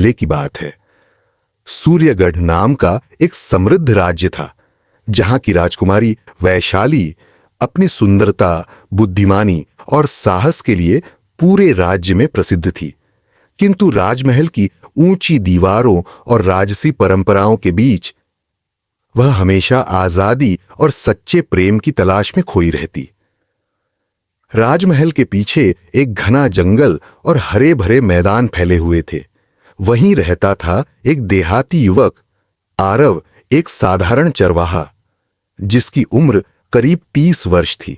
पहले की बात है। सूर्यगढ़ नाम का एक समृद्ध राज्य था, जहां की राजकुमारी वैशाली अपनी सुंदरता, बुद्धिमानी और साहस के लिए पूरे राज्य में प्रसिद्ध थी। किंतु राजमहल की ऊंची दीवारों और राजसी परंपराओं के बीच वह हमेशा आजादी और सच्चे प्रेम की तलाश में खोई रहती। राजमहल के पीछे एक घना जंगल और हरे भरे मैदान फैले हुए थे। वहीं रहता था एक देहाती युवक आरव, एक साधारण चरवाहा जिसकी उम्र करीब 30 वर्ष थी।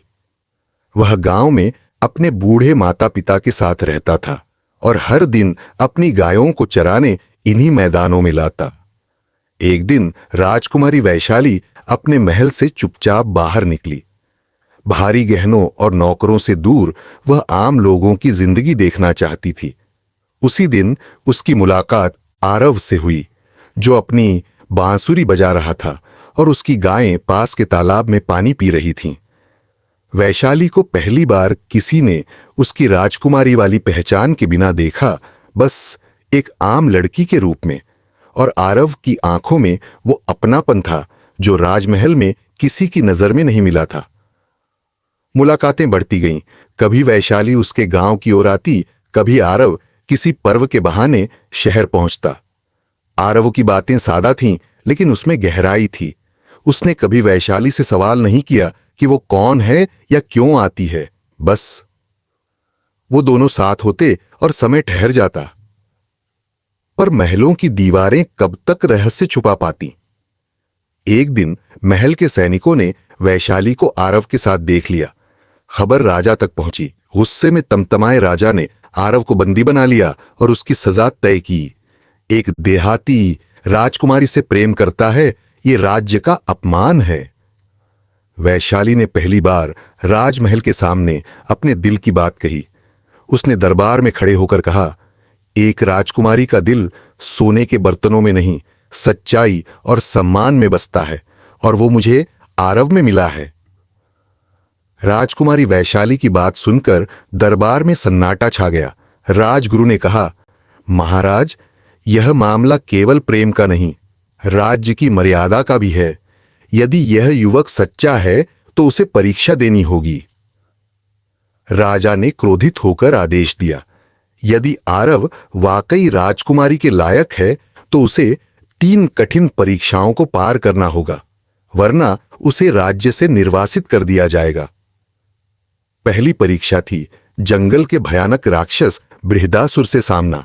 वह गांव में अपने बूढ़े माता पिता के साथ रहता था और हर दिन अपनी गायों को चराने इन्हीं मैदानों में लाता। एक दिन राजकुमारी वैशाली अपने महल से चुपचाप बाहर निकली। भारी गहनों और नौकरों से दूर वह आम लोगों की जिंदगी देखना चाहती थी। उसी दिन उसकी मुलाकात आरव से हुई, जो अपनी बांसुरी बजा रहा था और उसकी गायें पास के तालाब में पानी पी रही थीं। वैशाली को पहली बार किसी ने उसकी राजकुमारी वाली पहचान के बिना देखा, बस एक आम लड़की के रूप में, और आरव की आंखों में वो अपनापन था जो राजमहल में किसी की नजर में नहीं मिला था। मुलाकातें बढ़ती गईं। कभी वैशाली उसके गांव की ओर आती, कभी आरव किसी पर्व के बहाने शहर पहुंचता। आरव की बातें सादा थीं, लेकिन उसमें गहराई थी। उसने कभी वैशाली से सवाल नहीं किया कि वो कौन है या क्यों आती है। बस वो दोनों साथ होते और समय ठहर जाता। पर महलों की दीवारें कब तक रहस्य छुपा पाती। एक दिन महल के सैनिकों ने वैशाली को आरव के साथ देख लिया। खबर राजा तक पहुंची। गुस्से में तमतमाए राजा ने आरव को बंदी बना लिया और उसकी सजा तय की। एक देहाती राजकुमारी से प्रेम करता है, ये राज्य का अपमान है। वैशाली ने पहली बार राजमहल के सामने अपने दिल की बात कही। उसने दरबार में खड़े होकर कहा, एक राजकुमारी का दिल सोने के बर्तनों में नहीं, सच्चाई और सम्मान में बसता है, और वो मुझे आरव में मिला है। राजकुमारी वैशाली की बात सुनकर दरबार में सन्नाटा छा गया। राजगुरु ने कहा, महाराज, यह मामला केवल प्रेम का नहीं, राज्य की मर्यादा का भी है। यदि यह युवक सच्चा है तो उसे परीक्षा देनी होगी। राजा ने क्रोधित होकर आदेश दिया, यदि आरव वाकई राजकुमारी के लायक है तो उसे 3 कठिन परीक्षाओं को पार करना होगा, वरना उसे राज्य से निर्वासित कर दिया जाएगा। पहली परीक्षा थी जंगल के भयानक राक्षस बृहदासुर से सामना।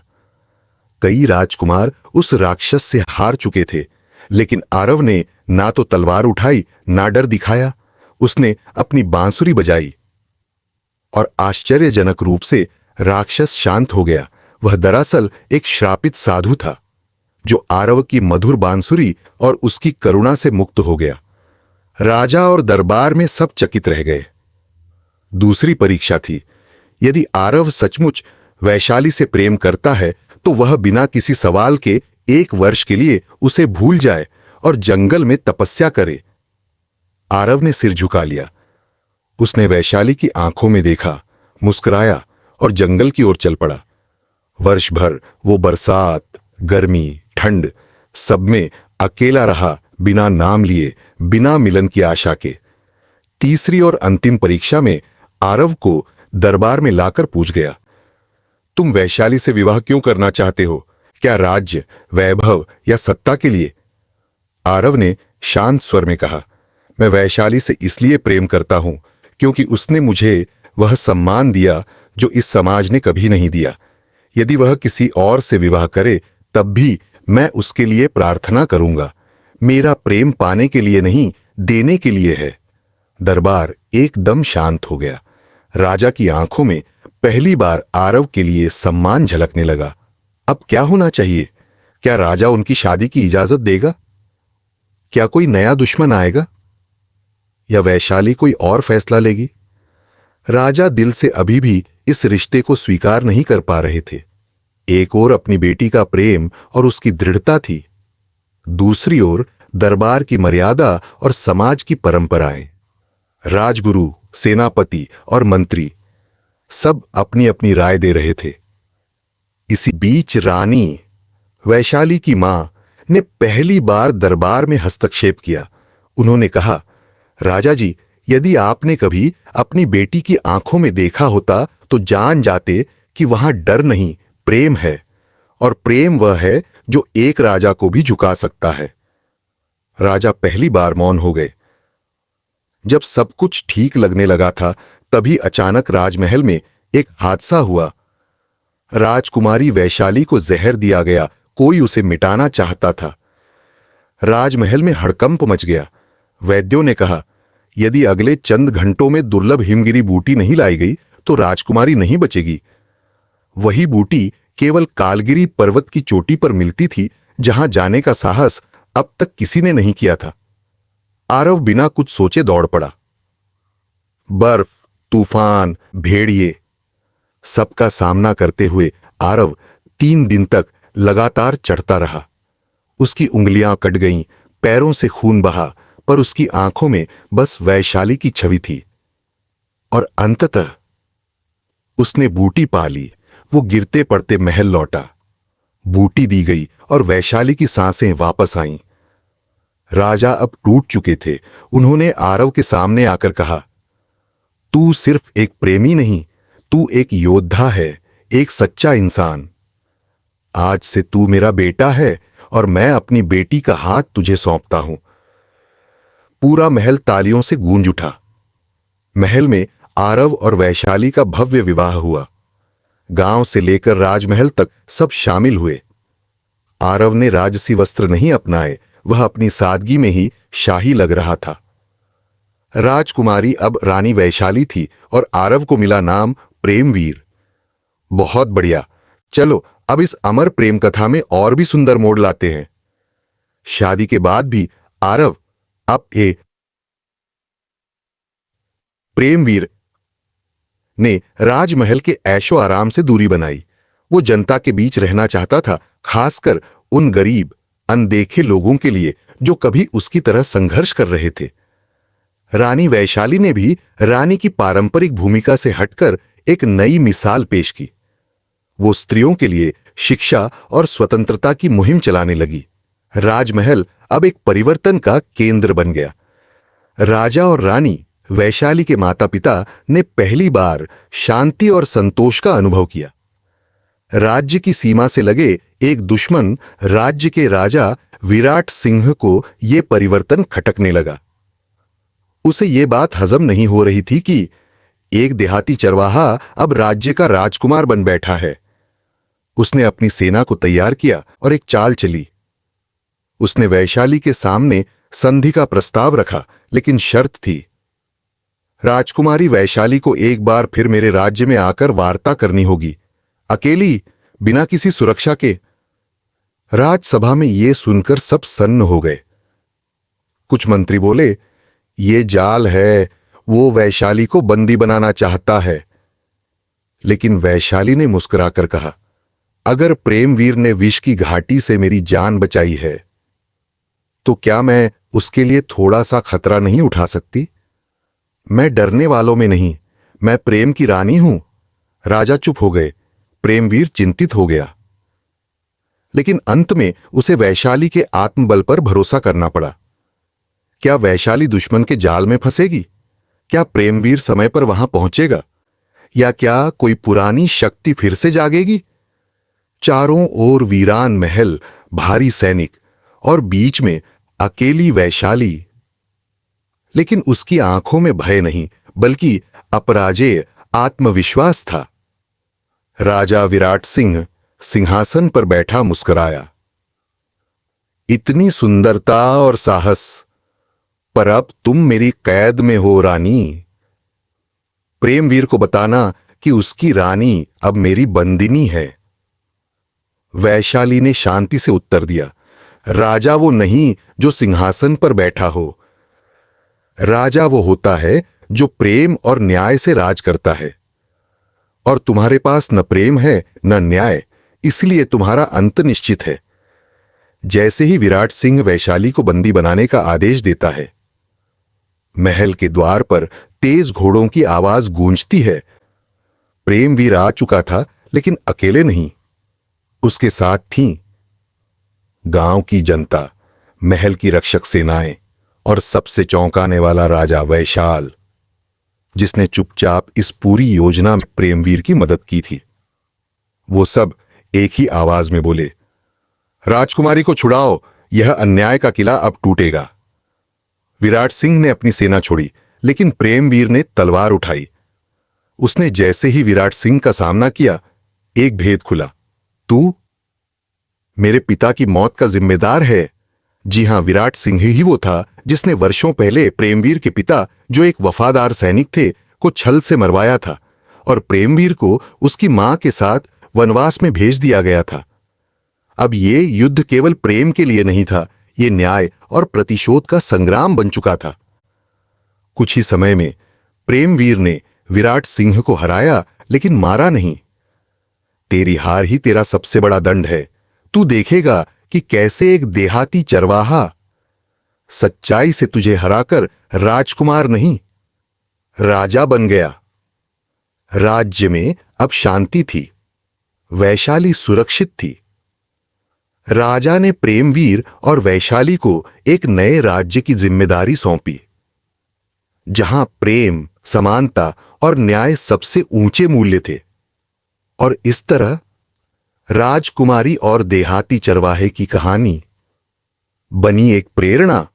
कई राजकुमार उस राक्षस से हार चुके थे, लेकिन आरव ने ना तो तलवार उठाई ना डर दिखाया। उसने अपनी बांसुरी बजाई और आश्चर्यजनक रूप से राक्षस शांत हो गया। वह दरअसल एक श्रापित साधु था, जो आरव की मधुर बांसुरी और उसकी करुणा से मुक्त हो गया। राजा और दरबार में सब चकित रह गए। दूसरी परीक्षा थी, यदि आरव सचमुच वैशाली से प्रेम करता है तो वह बिना किसी सवाल के 1 वर्ष के लिए उसे भूल जाए और जंगल में तपस्या करे। आरव ने सिर झुका लिया। उसने वैशाली की आंखों में देखा, मुस्कुराया और जंगल की ओर चल पड़ा। वर्ष भर वो बरसात, गर्मी, ठंड, सब में अकेला रहा, बिना नाम लिए, बिना मिलन की आशा के। तीसरी और अंतिम परीक्षा में आरव को दरबार में लाकर पूछ गया, तुम वैशाली से विवाह क्यों करना चाहते हो? क्या राज्य, वैभव या सत्ता के लिए? आरव ने शांत स्वर में कहा, मैं वैशाली से इसलिए प्रेम करता हूं क्योंकि उसने मुझे वह सम्मान दिया जो इस समाज ने कभी नहीं दिया। यदि वह किसी और से विवाह करे तब भी मैं उसके लिए प्रार्थना करूंगा। मेरा प्रेम पाने के लिए नहीं, देने के लिए है। दरबार एकदम शांत हो गया। राजा की आंखों में पहली बार आरव के लिए सम्मान झलकने लगा। अब क्या होना चाहिए? क्या राजा उनकी शादी की इजाजत देगा? क्या कोई नया दुश्मन आएगा? या वैशाली कोई और फैसला लेगी? राजा दिल से अभी भी इस रिश्ते को स्वीकार नहीं कर पा रहे थे। एक ओर अपनी बेटी का प्रेम और उसकी दृढ़ता थी, दूसरी ओर दरबार की मर्यादा और समाज की परंपराएं। राजगुरु, सेनापति और मंत्री सब अपनी अपनी राय दे रहे थे। इसी बीच रानी, वैशाली की मां ने पहली बार दरबार में हस्तक्षेप किया। उन्होंने कहा, राजा जी, यदि आपने कभी अपनी बेटी की आंखों में देखा होता तो जान जाते कि वहां डर नहीं, प्रेम है, और प्रेम वह है जो एक राजा को भी झुका सकता है। राजा पहली बार मौन हो गए। जब सब कुछ ठीक लगने लगा था, तभी अचानक राजमहल में एक हादसा हुआ। राजकुमारी वैशाली को जहर दिया गया। कोई उसे मिटाना चाहता था। राजमहल में हड़कंप मच गया। वैद्यों ने कहा, यदि अगले चंद घंटों में दुर्लभ हिमगिरी बूटी नहीं लाई गई तो राजकुमारी नहीं बचेगी। वही बूटी केवल कालगिरी पर्वत की चोटी पर मिलती थी, जहां जाने का साहस अब तक किसी ने नहीं किया था। आरव बिना कुछ सोचे दौड़ पड़ा। बर्फ, तूफान, भेड़िए, सबका सामना करते हुए आरव 3 दिन तक लगातार चढ़ता रहा। उसकी उंगलियां कट गईं, पैरों से खून बहा, पर उसकी आंखों में बस वैशाली की छवि थी। और अंततः उसने बूटी पा ली। वो गिरते पड़ते महल लौटा। बूटी दी गई और वैशाली की सांसें वापस आईं। राजा अब टूट चुके थे। उन्होंने आरव के सामने आकर कहा, तू सिर्फ एक प्रेमी नहीं, तू एक योद्धा है, एक सच्चा इंसान। आज से तू मेरा बेटा है और मैं अपनी बेटी का हाथ तुझे सौंपता हूं। पूरा महल तालियों से गूंज उठा। महल में आरव और वैशाली का भव्य विवाह हुआ। गांव से लेकर राजमहल तक सब शामिल हुए। आरव ने राजसी वस्त्र नहीं अपनाए, वह अपनी सादगी में ही शाही लग रहा था। राजकुमारी अब रानी वैशाली थी और आरव को मिला नाम प्रेमवीर। बहुत बढ़िया, चलो अब इस अमर प्रेम कथा में और भी सुंदर मोड़ लाते हैं। शादी के बाद भी आरव अब प्रेमवीर ने राजमहल के ऐशो आराम से दूरी बनाई। वो जनता के बीच रहना चाहता था, खासकर उन गरीब, अनदेखे लोगों के लिए जो कभी उसकी तरह संघर्ष कर रहे थे। रानी वैशाली ने भी रानी की पारंपरिक भूमिका से हटकर एक नई मिसाल पेश की। वो स्त्रियों के लिए शिक्षा और स्वतंत्रता की मुहिम चलाने लगी। राजमहल अब एक परिवर्तन का केंद्र बन गया। राजा और रानी वैशाली के माता पिता ने पहली बार शांति और संतोष का अनुभव किया। राज्य की सीमा से लगे एक दुश्मन राज्य के राजा विराट सिंह को यह परिवर्तन खटकने लगा। उसे यह बात हजम नहीं हो रही थी कि एक देहाती चरवाहा अब राज्य का राजकुमार बन बैठा है। उसने अपनी सेना को तैयार किया और एक चाल चली। उसने वैशाली के सामने संधि का प्रस्ताव रखा, लेकिन शर्त थी, राजकुमारी वैशाली को एक बार फिर मेरे राज्य में आकर वार्ता करनी होगी, अकेली, बिना किसी सुरक्षा के। राजसभा में यह सुनकर सब सन्न हो गए। कुछ मंत्री बोले, ये जाल है, वो वैशाली को बंदी बनाना चाहता है। लेकिन वैशाली ने मुस्कुराकर कहा, अगर प्रेमवीर ने विष की घाटी से मेरी जान बचाई है तो क्या मैं उसके लिए थोड़ा सा खतरा नहीं उठा सकती? मैं डरने वालों में नहीं, मैं प्रेम की रानी हूं। राजा चुप हो गए। प्रेमवीर चिंतित हो गया। लेकिन अंत में उसे वैशाली के आत्मबल पर भरोसा करना पड़ा। क्या वैशाली दुश्मन के जाल में फंसेगी? क्या प्रेमवीर समय पर वहां पहुंचेगा? या क्या कोई पुरानी शक्ति फिर से जागेगी? चारों ओर वीरान महल, भारी सैनिक और बीच में अकेली वैशाली। लेकिन उसकी आंखों में भय नहीं, बल्कि अपराजेय आत्मविश्वास था। राजा विराट सिंह सिंहासन पर बैठा मुस्कुराया। इतनी सुंदरता और साहस, पर अब तुम मेरी कैद में हो रानी। प्रेमवीर को बताना कि उसकी रानी अब मेरी बंदिनी है। वैशाली ने शांति से उत्तर दिया, राजा वो नहीं जो सिंहासन पर बैठा हो। राजा वो होता है जो प्रेम और न्याय से राज करता है। और तुम्हारे पास न प्रेम है न न्याय, इसलिए तुम्हारा अंत निश्चित है। जैसे ही विराट सिंह वैशाली को बंदी बनाने का आदेश देता है, महल के द्वार पर तेज घोड़ों की आवाज गूंजती है। प्रेमवीर आ चुका था, लेकिन अकेले नहीं। उसके साथ थीं गांव की जनता, महल की रक्षक सेनाएं और सबसे चौंकाने वाला राजा वैशाल, जिसने चुपचाप इस पूरी योजना में प्रेमवीर की मदद की थी। वो सब एक ही आवाज में बोले, राजकुमारी को छुड़ाओ, यह अन्याय का किला अब टूटेगा। विराट सिंह ने अपनी सेना छोड़ी, लेकिन प्रेमवीर ने तलवार उठाई। उसने जैसे ही विराट सिंह का सामना किया, एक भेद खुला। तू मेरे पिता की मौत का जिम्मेदार है। जी हां, विराट सिंह ही वो था जिसने वर्षों पहले प्रेमवीर के पिता, जो एक वफादार सैनिक थे, को छल से मरवाया था और प्रेमवीर को उसकी मां के साथ वनवास में भेज दिया गया था। अब ये युद्ध केवल प्रेम के लिए नहीं था, ये न्याय और प्रतिशोध का संग्राम बन चुका था। कुछ ही समय में प्रेमवीर ने विराट सिंह को हराया, लेकिन मारा नहीं। तेरी हार ही तेरा सबसे बड़ा दंड है। तू देखेगा कि कैसे एक देहाती चरवाहा सच्चाई से तुझे हराकर राजकुमार नहीं, राजा बन गया। राज्य में अब शांति थी, वैशाली सुरक्षित थी। राजा ने प्रेमवीर और वैशाली को एक नए राज्य की जिम्मेदारी सौंपी, जहां प्रेम, समानता और न्याय सबसे ऊंचे मूल्य थे। और इस तरह राजकुमारी और देहाती चरवाहे की कहानी बनी एक प्रेरणा,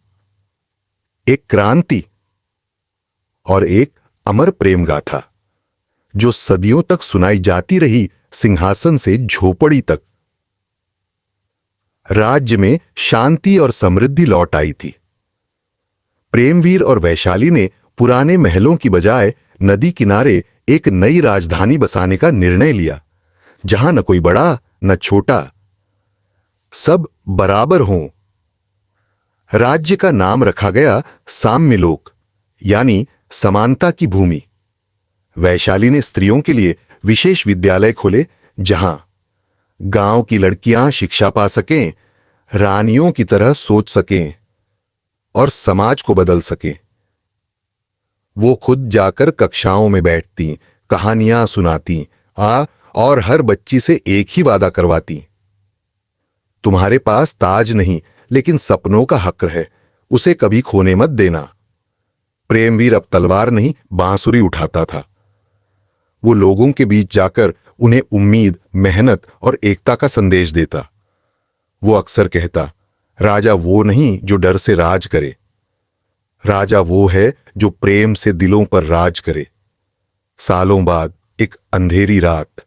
एक क्रांति और एक अमर प्रेम गाथा, जो सदियों तक सुनाई जाती रही, सिंहासन से झोपड़ी तक। राज्य में शांति और समृद्धि लौट आई थी। प्रेमवीर और वैशाली ने पुराने महलों की बजाय नदी किनारे एक नई राजधानी बसाने का निर्णय लिया, जहां न कोई बड़ा न छोटा, सब बराबर हों। राज्य का नाम रखा गया साम्यलोक, यानी समानता की भूमि। वैशाली ने स्त्रियों के लिए विशेष विद्यालय खोले, जहां गांव की लड़कियां शिक्षा पा सकें, रानियों की तरह सोच सकें और समाज को बदल सकें। वो खुद जाकर कक्षाओं में बैठती, कहानियां सुनाती और हर बच्ची से एक ही वादा करवाती, तुम्हारे पास ताज नहीं, लेकिन सपनों का हक है, उसे कभी खोने मत देना। प्रेमवीर अब तलवार नहीं, बांसुरी उठाता था। वो लोगों के बीच जाकर उन्हें उम्मीद, मेहनत और एकता का संदेश देता। वो अक्सर कहता, राजा वो नहीं जो डर से राज करे, राजा वो है जो प्रेम से दिलों पर राज करे। सालों बाद एक अंधेरी रात,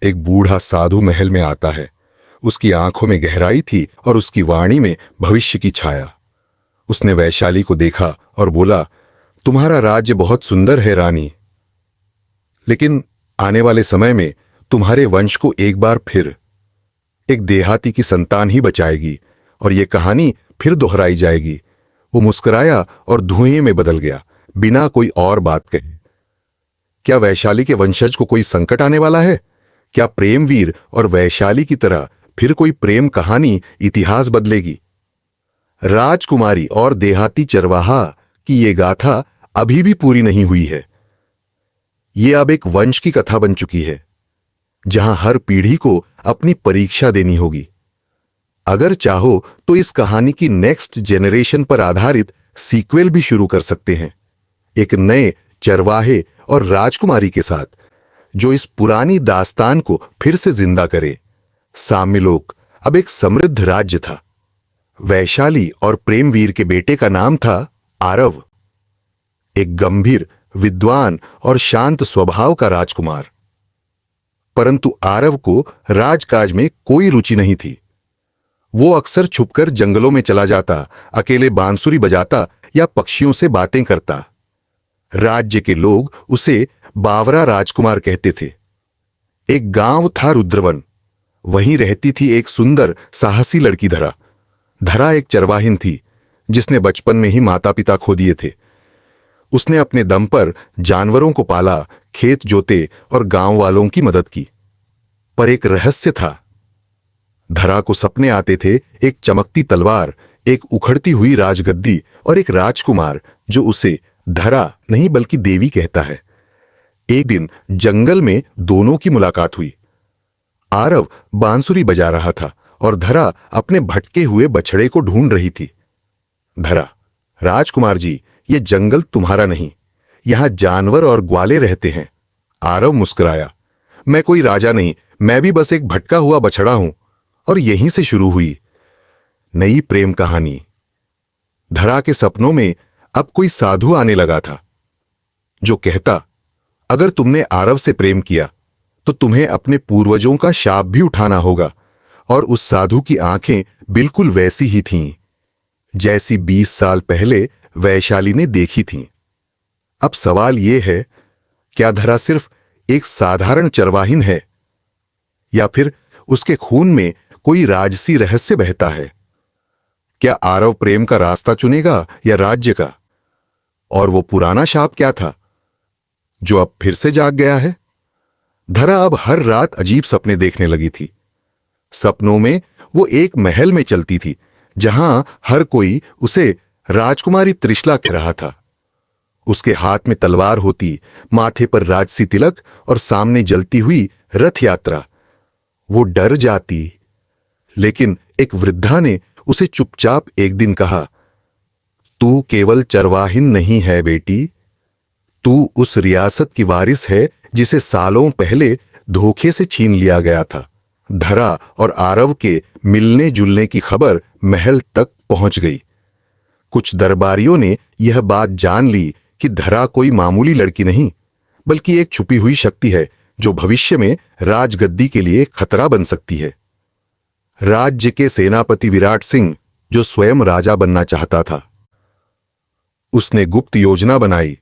एक बूढ़ा साधु महल में आता है। उसकी आंखों में गहराई थी और उसकी वाणी में भविष्य की छाया। उसने वैशाली को देखा और बोला, तुम्हारा राज्य बहुत सुंदर है रानी, लेकिन आने वाले समय में तुम्हारे वंश को एक बार फिर एक देहाती की संतान ही बचाएगी और यह कहानी फिर दोहराई जाएगी। वो मुस्कुराया और धुएं में बदल गया, बिना कोई और बात कहे। क्या वैशाली के वंशज को कोई संकट आने वाला है? क्या प्रेमवीर और वैशाली की तरह फिर कोई प्रेम कहानी इतिहास बदलेगी? राजकुमारी और देहाती चरवाहा की ये गाथा अभी भी पूरी नहीं हुई है। ये अब एक वंश की कथा बन चुकी है, जहां हर पीढ़ी को अपनी परीक्षा देनी होगी। अगर चाहो तो इस कहानी की नेक्स्ट जनरेशन पर आधारित सीक्वल भी शुरू कर सकते हैं, एक नए चरवाहे और राजकुमारी के साथ, जो इस पुरानी दास्तान को फिर से जिंदा करे। साम्यलोक अब एक समृद्ध राज्य था। वैशाली और प्रेमवीर के बेटे का नाम था आरव, एक गंभीर, विद्वान और शांत स्वभाव का राजकुमार। परंतु आरव को राजकाज में कोई रुचि नहीं थी। वो अक्सर छुपकर जंगलों में चला जाता, अकेले बांसुरी बजाता या पक्षियों से बातें करता। राज्य के लोग उसे बावरा राजकुमार कहते थे। एक गांव था रुद्रवन, वहीं रहती थी एक सुंदर साहसी लड़की धरा। धरा एक चरवाहिन थी, जिसने बचपन में ही माता पिता खो दिए थे। उसने अपने दम पर जानवरों को पाला, खेत जोते और गांव वालों की मदद की। पर एक रहस्य था। धरा को सपने आते थे, एक चमकती तलवार, एक उखड़ती हुई राजगद्दी और एक राजकुमार जो उसे धरा नहीं बल्कि देवी कहता है। एक दिन जंगल में दोनों की मुलाकात हुई। आरव बांसुरी बजा रहा था और धरा अपने भटके हुए बछड़े को ढूंढ रही थी। धरा, राजकुमार जी, ये जंगल तुम्हारा नहीं, यहां जानवर और ग्वाले रहते हैं। आरव मुस्कुराया। मैं कोई राजा नहीं, मैं भी बस एक भटका हुआ बछड़ा हूं। और यहीं से शुरू हुई नई प्रेम कहानी। धरा के सपनों में अब कोई साधु आने लगा था, जो कहता, अगर तुमने आरव से प्रेम किया तो तुम्हें अपने पूर्वजों का शाप भी उठाना होगा। और उस साधु की आंखें बिल्कुल वैसी ही थीं जैसी 20 साल पहले वैशाली ने देखी थीं। अब सवाल यह है, क्या धरा सिर्फ एक साधारण चरवाहिन है, या फिर उसके खून में कोई राजसी रहस्य बहता है? क्या आरव प्रेम का रास्ता चुनेगा या राज्य का? और वो पुराना शाप क्या था जो अब फिर से जाग गया है? धरा अब हर रात अजीब सपने देखने लगी थी। सपनों में वो एक महल में चलती थी जहां हर कोई उसे राजकुमारी त्रिशला कह रहा था। उसके हाथ में तलवार होती, माथे पर राजसी तिलक और सामने जलती हुई रथ यात्रा। वो डर जाती, लेकिन एक वृद्धा ने उसे चुपचाप एक दिन कहा, तू केवल चरवाहिन नहीं है बेटी, तू उस रियासत की वारिस है जिसे सालों पहले धोखे से छीन लिया गया था। धरा और आरव के मिलने जुलने की खबर महल तक पहुंच गई। कुछ दरबारियों ने यह बात जान ली कि धरा कोई मामूली लड़की नहीं, बल्कि एक छुपी हुई शक्ति है जो भविष्य में राजगद्दी के लिए खतरा बन सकती है। राज्य के सेनापति विराट सिंह, जो स्वयं राजा बनना चाहता था, उसने गुप्त योजना बनाई,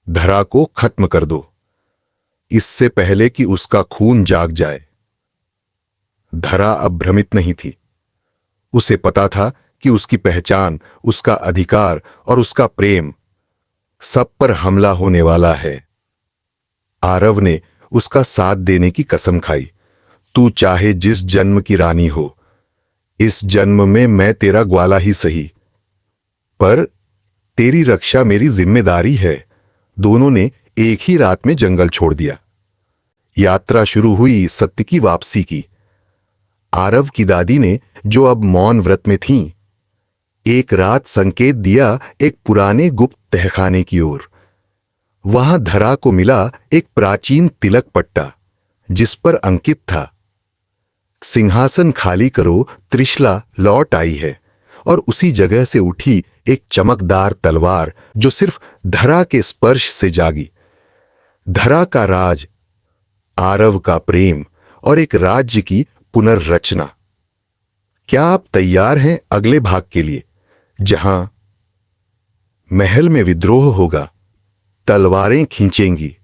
धरा को खत्म कर दो, इससे पहले कि उसका खून जाग जाए। धरा अब भ्रमित नहीं थी। उसे पता था कि उसकी पहचान, उसका अधिकार और उसका प्रेम सब पर हमला होने वाला है। आरव ने उसका साथ देने की कसम खाई। तू चाहे जिस जन्म की रानी हो, इस जन्म में मैं तेरा ग्वाला ही सही, पर तेरी रक्षा मेरी जिम्मेदारी है। दोनों ने एक ही रात में जंगल छोड़ दिया। यात्रा शुरू हुई सत्य की वापसी की। आरव की दादी ने, जो अब मौन व्रत में थीं, एक रात संकेत दिया एक पुराने गुप्त तहखाने की ओर। वहां धरा को मिला एक प्राचीन तिलक पट्टा जिस पर अंकित था, सिंहासन खाली करो, त्रिशला लौट आई है। और उसी जगह से उठी एक चमकदार तलवार जो सिर्फ धरा के स्पर्श से जागी। धरा का राज, आरव का प्रेम और एक राज्य की पुनर्रचना। क्या आप तैयार हैं अगले भाग के लिए, जहां महल में विद्रोह होगा, तलवारें खींचेंगी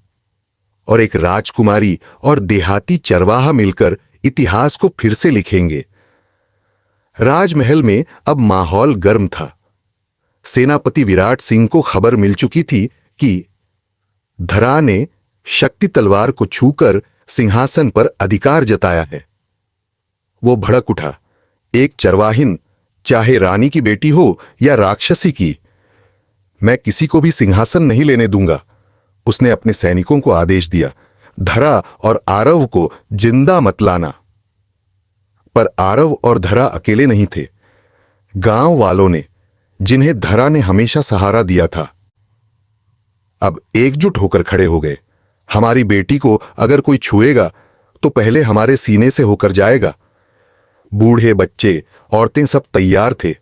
और एक राजकुमारी और देहाती चरवाहा मिलकर इतिहास को फिर से लिखेंगे? राजमहल में अब माहौल गर्म था। सेनापति विराट सिंह को खबर मिल चुकी थी कि धरा ने शक्ति तलवार को छूकर सिंहासन पर अधिकार जताया है। वो भड़क उठा, एक चरवाहिन, चाहे रानी की बेटी हो या राक्षसी की, मैं किसी को भी सिंहासन नहीं लेने दूंगा। उसने अपने सैनिकों को आदेश दिया, धरा और आरव को जिंदा मत लाना। पर आरव और धरा अकेले नहीं थे। गांव वालों ने, जिन्हें धरा ने हमेशा सहारा दिया था, अब एकजुट होकर खड़े हो गए। हमारी बेटी को अगर कोई छुएगा तो पहले हमारे सीने से होकर जाएगा। बूढ़े, बच्चे, औरतें सब तैयार थे।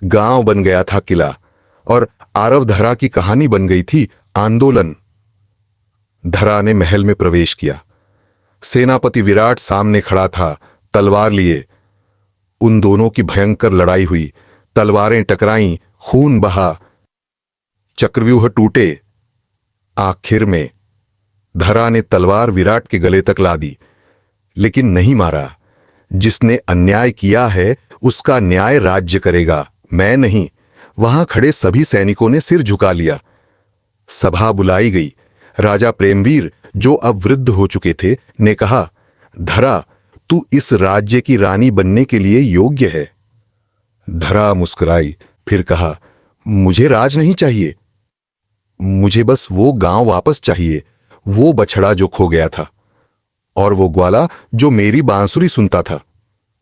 गांव बन गया था किला, और आरव धरा की कहानी बन गई थी आंदोलन। धरा ने महल में प्रवेश किया। सेनापति विराट सामने खड़ा था, तलवार लिए। उन दोनों की भयंकर लड़ाई हुई। तलवारें टकराईं, खून बहा, चक्रव्यूह टूटे। आखिर में धरा ने तलवार विराट के गले तक ला दी, लेकिन नहीं मारा। जिसने अन्याय किया है उसका न्याय राज्य करेगा, मैं नहीं। वहां खड़े सभी सैनिकों ने सिर झुका लिया। सभा बुलाई गई। राजा प्रेमवीर, जो अब वृद्ध हो चुके थे, ने कहा, धरा, तू इस राज्य की रानी बनने के लिए योग्य है। धरा मुस्कुराई, फिर कहा, मुझे राज नहीं चाहिए। मुझे बस वो गांव वापस चाहिए, वो बछड़ा जो खो गया था, और वो ग्वाला जो मेरी बांसुरी सुनता था।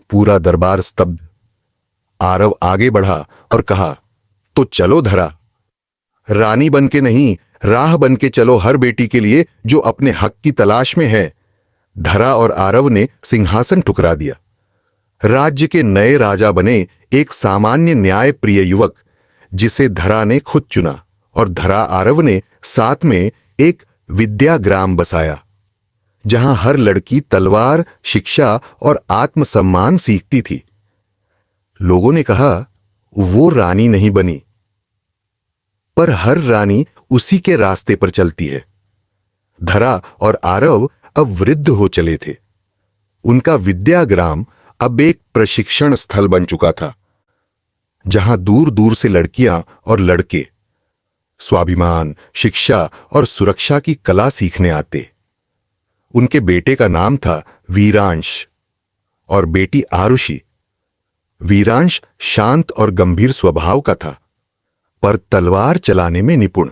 पूरा दरबार स्तब्ध। आरव आगे बढ़ा और कहा, तो चलो धरा, रानी बन के नहीं, राह बन के चलो हर बेटी के लिए जो अपने हक की तलाश में है। धरा और आरव ने सिंहासन ठुकरा दिया। राज्य के नए राजा बने एक सामान्य न्याय प्रिय युवक, जिसे धरा ने खुद चुना, और धरा आरव ने साथ में एक विद्याग्राम बसाया, जहां हर लड़की तलवार, शिक्षा और आत्मसम्मान सीखती थी। लोगों ने कहा, वो रानी नहीं बनी, पर हर रानी उसी के रास्ते पर चलती है। धरा और आरव अब वृद्ध हो चले थे। उनका विद्याग्राम अब एक प्रशिक्षण स्थल बन चुका था, जहां दूर दूर से लड़कियां और लड़के स्वाभिमान, शिक्षा और सुरक्षा की कला सीखने आते। उनके बेटे का नाम था वीरांश और बेटी आरुषि। वीरांश शांत और गंभीर स्वभाव का था, पर तलवार चलाने में निपुण।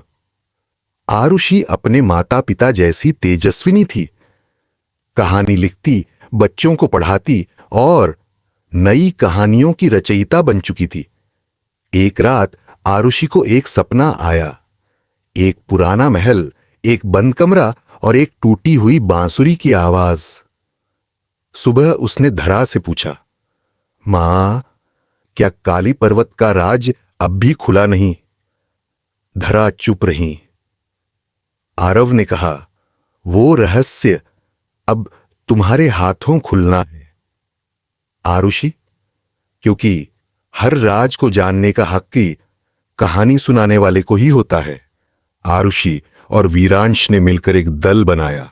आरुषि अपने माता पिता जैसी तेजस्विनी थी, कहानी लिखती, बच्चों को पढ़ाती और नई कहानियों की रचयिता बन चुकी थी। एक रात आरुषि को एक सपना आया। एक पुराना महल, एक बंद कमरा और एक टूटी हुई बांसुरी की आवाज। सुबह उसने धरा से पूछा, मां, क्या काली पर्वत का राज अब भी खुला नहीं? धरा चुप रही। आरव ने कहा, वो रहस्य अब तुम्हारे हाथों खुलना है आरुषि, क्योंकि हर राज को जानने का हक की कहानी सुनाने वाले को ही होता है। आरुषि और वीरांश ने मिलकर एक दल बनाया।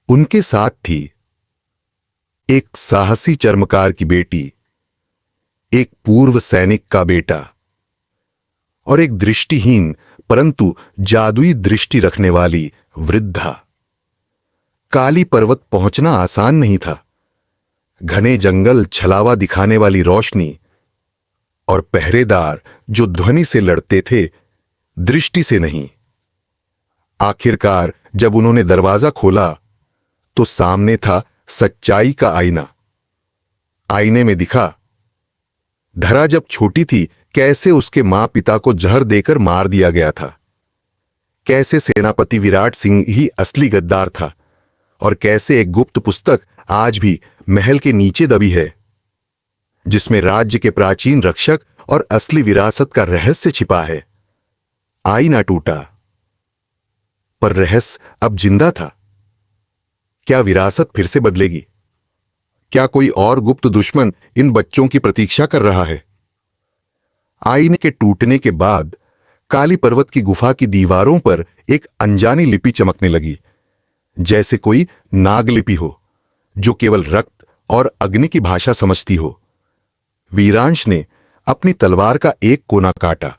उनके साथ थी एक साहसी चर्मकार की बेटी, एक पूर्व सैनिक का बेटा और एक दृष्टिहीन परंतु जादुई दृष्टि रखने वाली वृद्धा। काली पर्वत पहुंचना आसान नहीं था। घने जंगल, छलावा दिखाने वाली रोशनी और पहरेदार जो ध्वनि से लड़ते थे, दृष्टि से नहीं। आखिरकार जब उन्होंने दरवाजा खोला तो सामने था सच्चाई का आईना। आईने में दिखा, धरा जब छोटी थी कैसे उसके मां पिता को जहर देकर मार दिया गया था, कैसे सेनापति विराट सिंह ही असली गद्दार था, और कैसे एक गुप्त पुस्तक आज भी महल के नीचे दबी है, जिसमें राज्य के प्राचीन रक्षक और असली विरासत का रहस्य छिपा है। आईना टूटा, पर रहस्य अब जिंदा था। क्या विरासत फिर से बदलेगी? क्या कोई और गुप्त दुश्मन इन बच्चों की प्रतीक्षा कर रहा है? आईने के टूटने के बाद काली पर्वत की गुफा की दीवारों पर एक अनजानी लिपि चमकने लगी, जैसे कोई नागलिपि हो जो केवल रक्त और अग्नि की भाषा समझती हो। वीरांश ने अपनी तलवार का एक कोना काटा।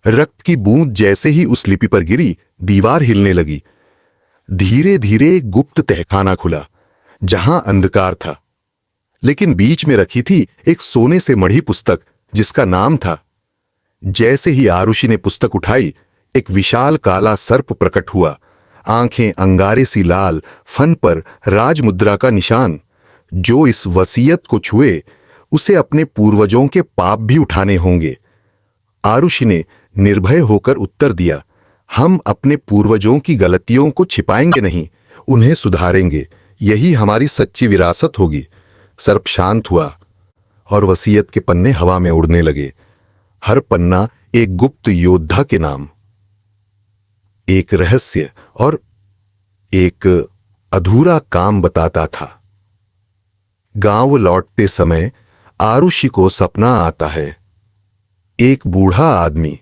रक्त की बूंद जैसे ही उस लिपि पर गिरी, दीवार हिलने लगी। धीरे धीरे एक गुप्त तहखाना खुला, जहां अंधकार था, लेकिन बीच में रखी थी एक सोने से मढ़ी पुस्तक जिसका नाम था। जैसे ही आरुषि ने पुस्तक उठाई, एक विशाल काला सर्प प्रकट हुआ, आंखें अंगारे सी लाल, फन पर राजमुद्रा का निशान। जो इस वसीयत को छुए उसे अपने पूर्वजों के पाप भी उठाने होंगे। आरुषि ने निर्भय होकर उत्तर दिया, हम अपने पूर्वजों की गलतियों को छिपाएंगे नहीं, उन्हें सुधारेंगे। यही हमारी सच्ची विरासत होगी। सर्प शांत हुआ और वसीयत के पन्ने हवा में उड़ने लगे। हर पन्ना एक गुप्त योद्धा के नाम, एक रहस्य और एक अधूरा काम बताता था। गांव लौटते समय आरुषि को सपना आता है। एक बूढ़ा आदमी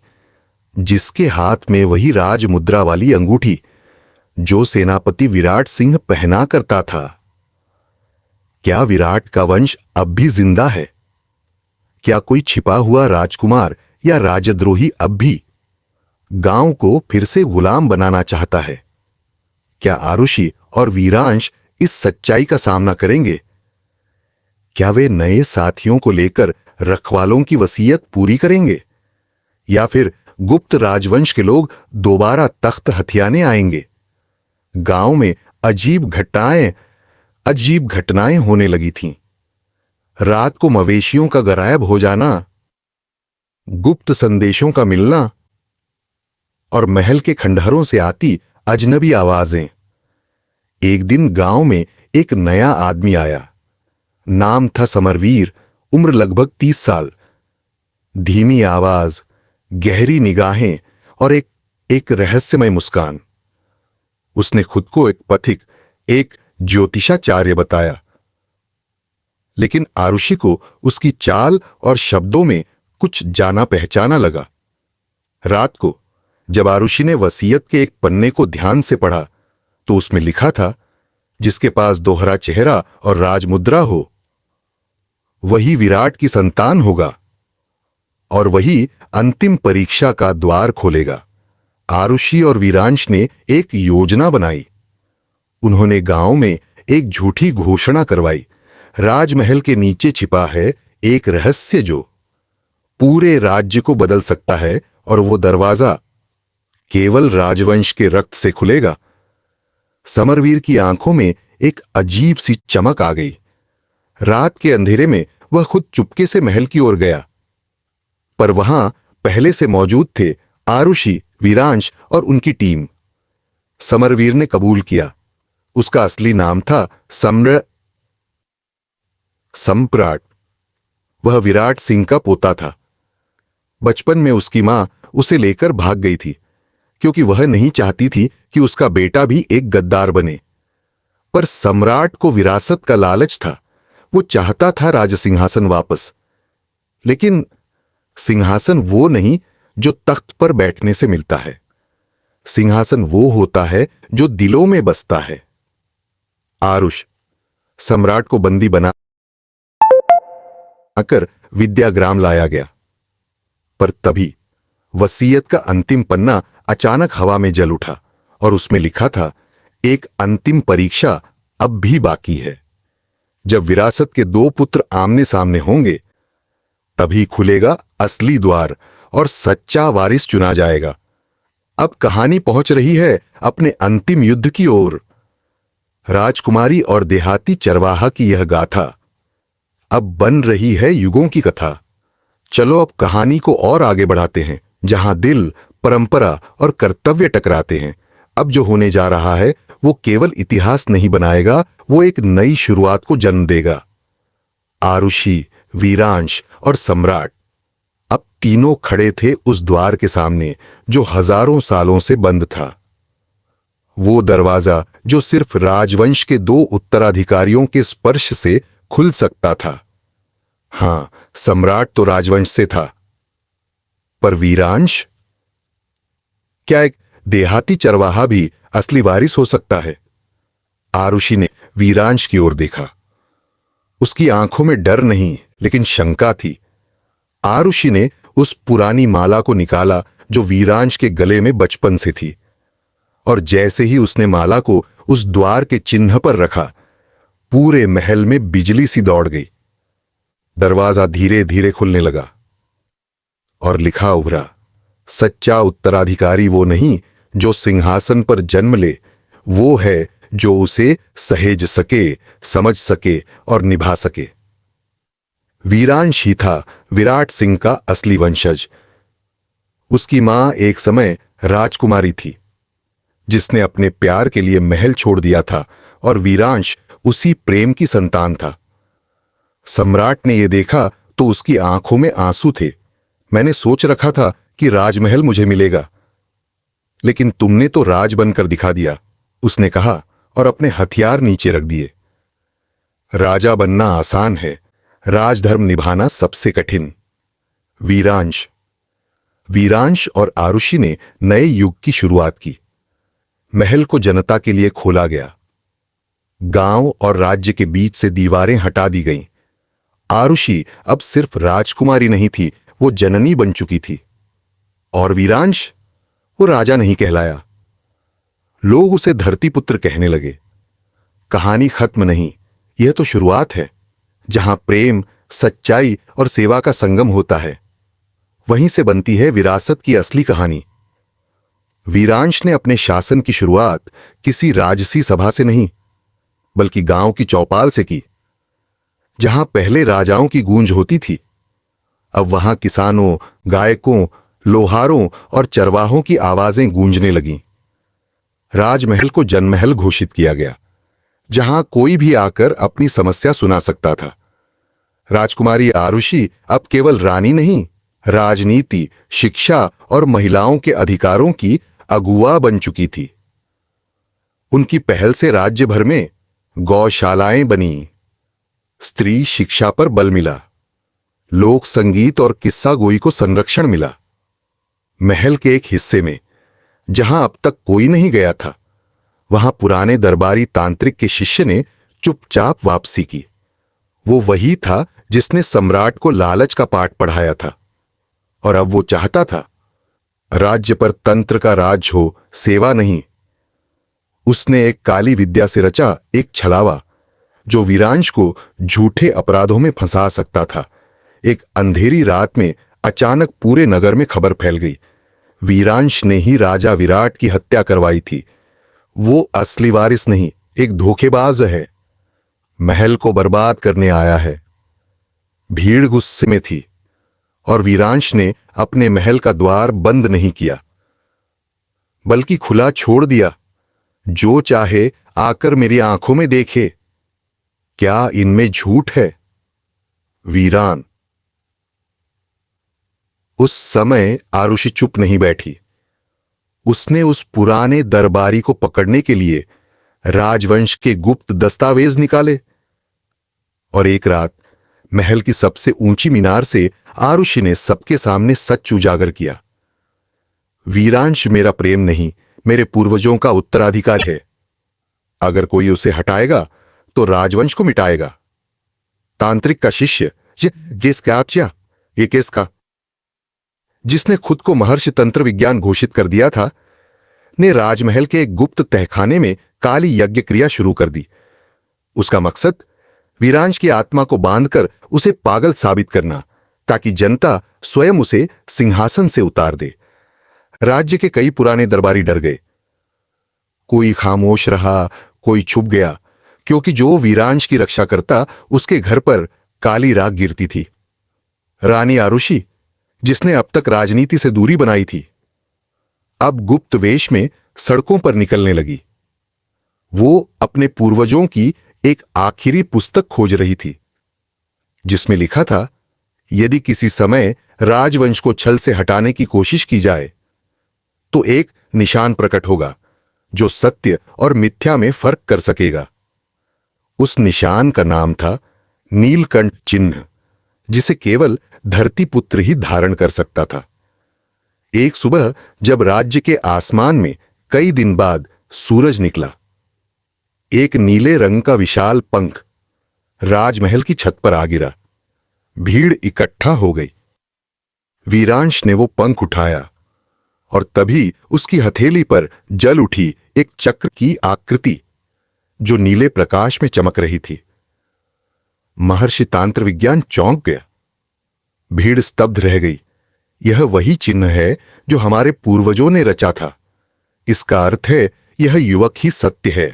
जिसके हाथ में वही राजमुद्रा वाली अंगूठी जो सेनापति विराट सिंह पहना करता था। क्या विराट का वंश अब भी जिंदा है? क्या कोई छिपा हुआ राजकुमार या राजद्रोही अब भी गांव को फिर से गुलाम बनाना चाहता है? क्या आरुषि और वीरांश इस सच्चाई का सामना करेंगे? क्या वे नए साथियों को लेकर रखवालों की वसीयत पूरी करेंगे, या फिर गुप्त राजवंश के लोग दोबारा तख्त हथियाने आएंगे? गांव में अजीब घटनाएं होने लगी थीं। रात को मवेशियों का गायब हो जाना, गुप्त संदेशों का मिलना और महल के खंडहरों से आती अजनबी आवाजें। एक दिन गांव में एक नया आदमी आया। नाम था समरवीर, उम्र लगभग 30 साल। धीमी आवाज, गहरी निगाहें और एक रहस्यमय मुस्कान। उसने खुद को एक पथिक, एक ज्योतिषाचार्य बताया। लेकिन आरुषि को उसकी चाल और शब्दों में कुछ जाना पहचाना लगा। रात को जब आरुषि ने वसीयत के एक पन्ने को ध्यान से पढ़ा तो उसमें लिखा था, जिसके पास दोहरा चेहरा और राजमुद्रा हो वही विराट की संतान होगा और वही अंतिम परीक्षा का द्वार खोलेगा। आरुषि और वीरांश ने एक योजना बनाई। उन्होंने गांव में एक झूठी घोषणा करवाई। राजमहल के नीचे छिपा है एक रहस्य जो पूरे राज्य को बदल सकता है, और वो दरवाजा केवल राजवंश के रक्त से खुलेगा। समरवीर की आंखों में एक अजीब सी चमक आ गई। रात के अंधेरे में वह खुद चुपके से महल की ओर गया, पर वहां पहले से मौजूद थे आरुषि, वीरांश और उनकी टीम। समरवीर ने कबूल किया। उसका असली नाम था सम्राट। वह विराट सिंह का पोता था। बचपन में उसकी मां उसे लेकर भाग गई थी, क्योंकि वह नहीं चाहती थी कि उसका बेटा भी एक गद्दार बने। पर सम्राट को विरासत का लालच था। वो चाहता था राजसिंहासन वापस। लेकिन सिंहासन वो नहीं जो तख्त पर बैठने से मिलता है। सिंहासन वो होता है जो दिलों में बसता है। आरुष सम्राट को बंदी बनाकर विद्याग्राम लाया गया, पर तभी वसीयत का अंतिम पन्ना अचानक हवा में जल उठा और उसमें लिखा था, एक अंतिम परीक्षा अब भी बाकी है। जब विरासत के 2 पुत्र आमने सामने होंगे, तभी खुलेगा असली द्वार और सच्चा वारिस चुना जाएगा। अब कहानी पहुंच रही है अपने अंतिम युद्ध की ओर। राजकुमारी और देहाती चरवाहा की यह गाथा अब बन रही है युगों की कथा। चलो अब कहानी को और आगे बढ़ाते हैं, जहां दिल, परंपरा और कर्तव्य टकराते हैं। अब जो होने जा रहा है वो केवल इतिहास नहीं बनाएगा, वो एक नई शुरुआत को जन्म देगा। आरुषि, वीरांश और सम्राट अब तीनों खड़े थे उस द्वार के सामने जो हजारों सालों से बंद था। वो दरवाजा जो सिर्फ राजवंश के 2 उत्तराधिकारियों के स्पर्श से खुल सकता था। हां, सम्राट तो राजवंश से था, पर वीरांश? क्या एक देहाती चरवाहा भी असली वारिस हो सकता है? आरुषि ने वीरांश की ओर देखा। उसकी आंखों में डर नहीं, लेकिन शंका थी। आरुषि ने उस पुरानी माला को निकाला जो वीरांश के गले में बचपन से थी, और जैसे ही उसने माला को उस द्वार के चिन्ह पर रखा, पूरे महल में बिजली सी दौड़ गई। दरवाजा धीरे धीरे खुलने लगा और लिखा उभरा, सच्चा उत्तराधिकारी वो नहीं जो सिंहासन पर जन्म ले, वो है जो उसे सहेज सके, समझ सके और निभा सके। वीरांश ही था विराट सिंह का असली वंशज। उसकी मां एक समय राजकुमारी थी, जिसने अपने प्यार के लिए महल छोड़ दिया था, और वीरांश उसी प्रेम की संतान था। सम्राट ने यह देखा तो उसकी आंखों में आंसू थे। मैंने सोच रखा था कि राजमहल मुझे मिलेगा, लेकिन तुमने तो राज बनकर दिखा दिया, उसने कहा और अपने हथियार नीचे रख दिए। राजा बनना आसान है, राजधर्म निभाना सबसे कठिन। वीरांश और आरुषि ने नए युग की शुरुआत की। महल को जनता के लिए खोला गया। गांव और राज्य के बीच से दीवारें हटा दी गईं। आरुषि अब सिर्फ राजकुमारी नहीं थी, वो जननी बन चुकी थी। और वीरांश, वो राजा नहीं कहलाया। लोग उसे धरतीपुत्र कहने लगे। कहानी खत्म नहीं, यह तो शुरुआत है। जहां प्रेम, सच्चाई और सेवा का संगम होता है, वहीं से बनती है विरासत की असली कहानी। वीरांश ने अपने शासन की शुरुआत किसी राजसी सभा से नहीं, बल्कि गांव की चौपाल से की। जहां पहले राजाओं की गूंज होती थी, अब वहां किसानों, गायकों, लोहारों और चरवाहों की आवाजें गूंजने लगीं। राजमहल को जनमहल घोषित किया गया, जहां कोई भी आकर अपनी समस्या सुना सकता था। राजकुमारी आरुषि अब केवल रानी नहीं, राजनीति, शिक्षा और महिलाओं के अधिकारों की अगुवा बन चुकी थी। उनकी पहल से राज्य भर में गौशालाएं बनी, स्त्री शिक्षा पर बल मिला, लोक संगीत और किस्सा गोई को संरक्षण मिला। महल के एक हिस्से में, जहां अब तक कोई नहीं गया था, वहां पुराने दरबारी तांत्रिक के शिष्य ने चुपचाप वापसी की। वो वही था जिसने सम्राट को लालच का पाठ पढ़ाया था, और अब वो चाहता था राज्य पर तंत्र का राज हो, सेवा नहीं। उसने एक काली विद्या से रचा एक छलावा, जो वीरांश को झूठे अपराधों में फंसा सकता था। एक अंधेरी रात में अचानक पूरे नगर में खबर फैल गई, वीरांश ने ही राजा विराट की हत्या करवाई थी। वो असली वारिस नहीं, एक धोखेबाज है, महल को बर्बाद करने आया है। भीड़ गुस्से में थी, और वीरांश ने अपने महल का द्वार बंद नहीं किया, बल्कि खुला छोड़ दिया। जो चाहे आकर मेरी आंखों में देखे, क्या इनमें झूठ है? वीरान। उस समय आरुषि चुप नहीं बैठी। उसने उस पुराने दरबारी को पकड़ने के लिए राजवंश के गुप्त दस्तावेज निकाले, और एक रात महल की सबसे ऊंची मीनार से आरुषि ने सबके सामने सच उजागर किया। वीरांश मेरा प्रेम नहीं, मेरे पूर्वजों का उत्तराधिकार है। अगर कोई उसे हटाएगा तो राजवंश को मिटाएगा। तांत्रिक का शिष्य, ये किसका, जिसने खुद को महर्षि तंत्र विज्ञान घोषित कर दिया था, ने राजमहल के एक गुप्त तहखाने में काली यज्ञ क्रिया शुरू कर दी। उसका मकसद वीरांश की आत्मा को बांधकर उसे पागल साबित करना, ताकि जनता स्वयं उसे सिंहासन से उतार दे। राज्य के कई पुराने दरबारी डर गए। कोई खामोश रहा, कोई छुप गया, क्योंकि जो वीरांश की रक्षा करता, उसके घर पर काली राख गिरती थी। रानी आरुषि, जिसने अब तक राजनीति से दूरी बनाई थी, अब गुप्त वेश में सड़कों पर निकलने लगी। वो अपने पूर्वजों की एक आखिरी पुस्तक खोज रही थी, जिसमें लिखा था, यदि किसी समय राजवंश को छल से हटाने की कोशिश की जाए तो एक निशान प्रकट होगा जो सत्य और मिथ्या में फर्क कर सकेगा। उस निशान का नाम था नीलकंठ चिन्ह, जिसे केवल धरती पुत्र ही धारण कर सकता था। एक सुबह जब राज्य के आसमान में कई दिन बाद सूरज निकला, एक नीले रंग का विशाल पंख राजमहल की छत पर आ गिरा। भीड़ इकट्ठा हो गई। वीरांश ने वो पंख उठाया, और तभी उसकी हथेली पर जल उठी एक चक्र की आकृति, जो नीले प्रकाश में चमक रही थी। महर्षि तांत्र विज्ञान चौंक गया। भीड़ स्तब्ध रह गई। यह वही चिन्ह है जो हमारे पूर्वजों ने रचा था। इसका अर्थ है यह युवक ही सत्य है।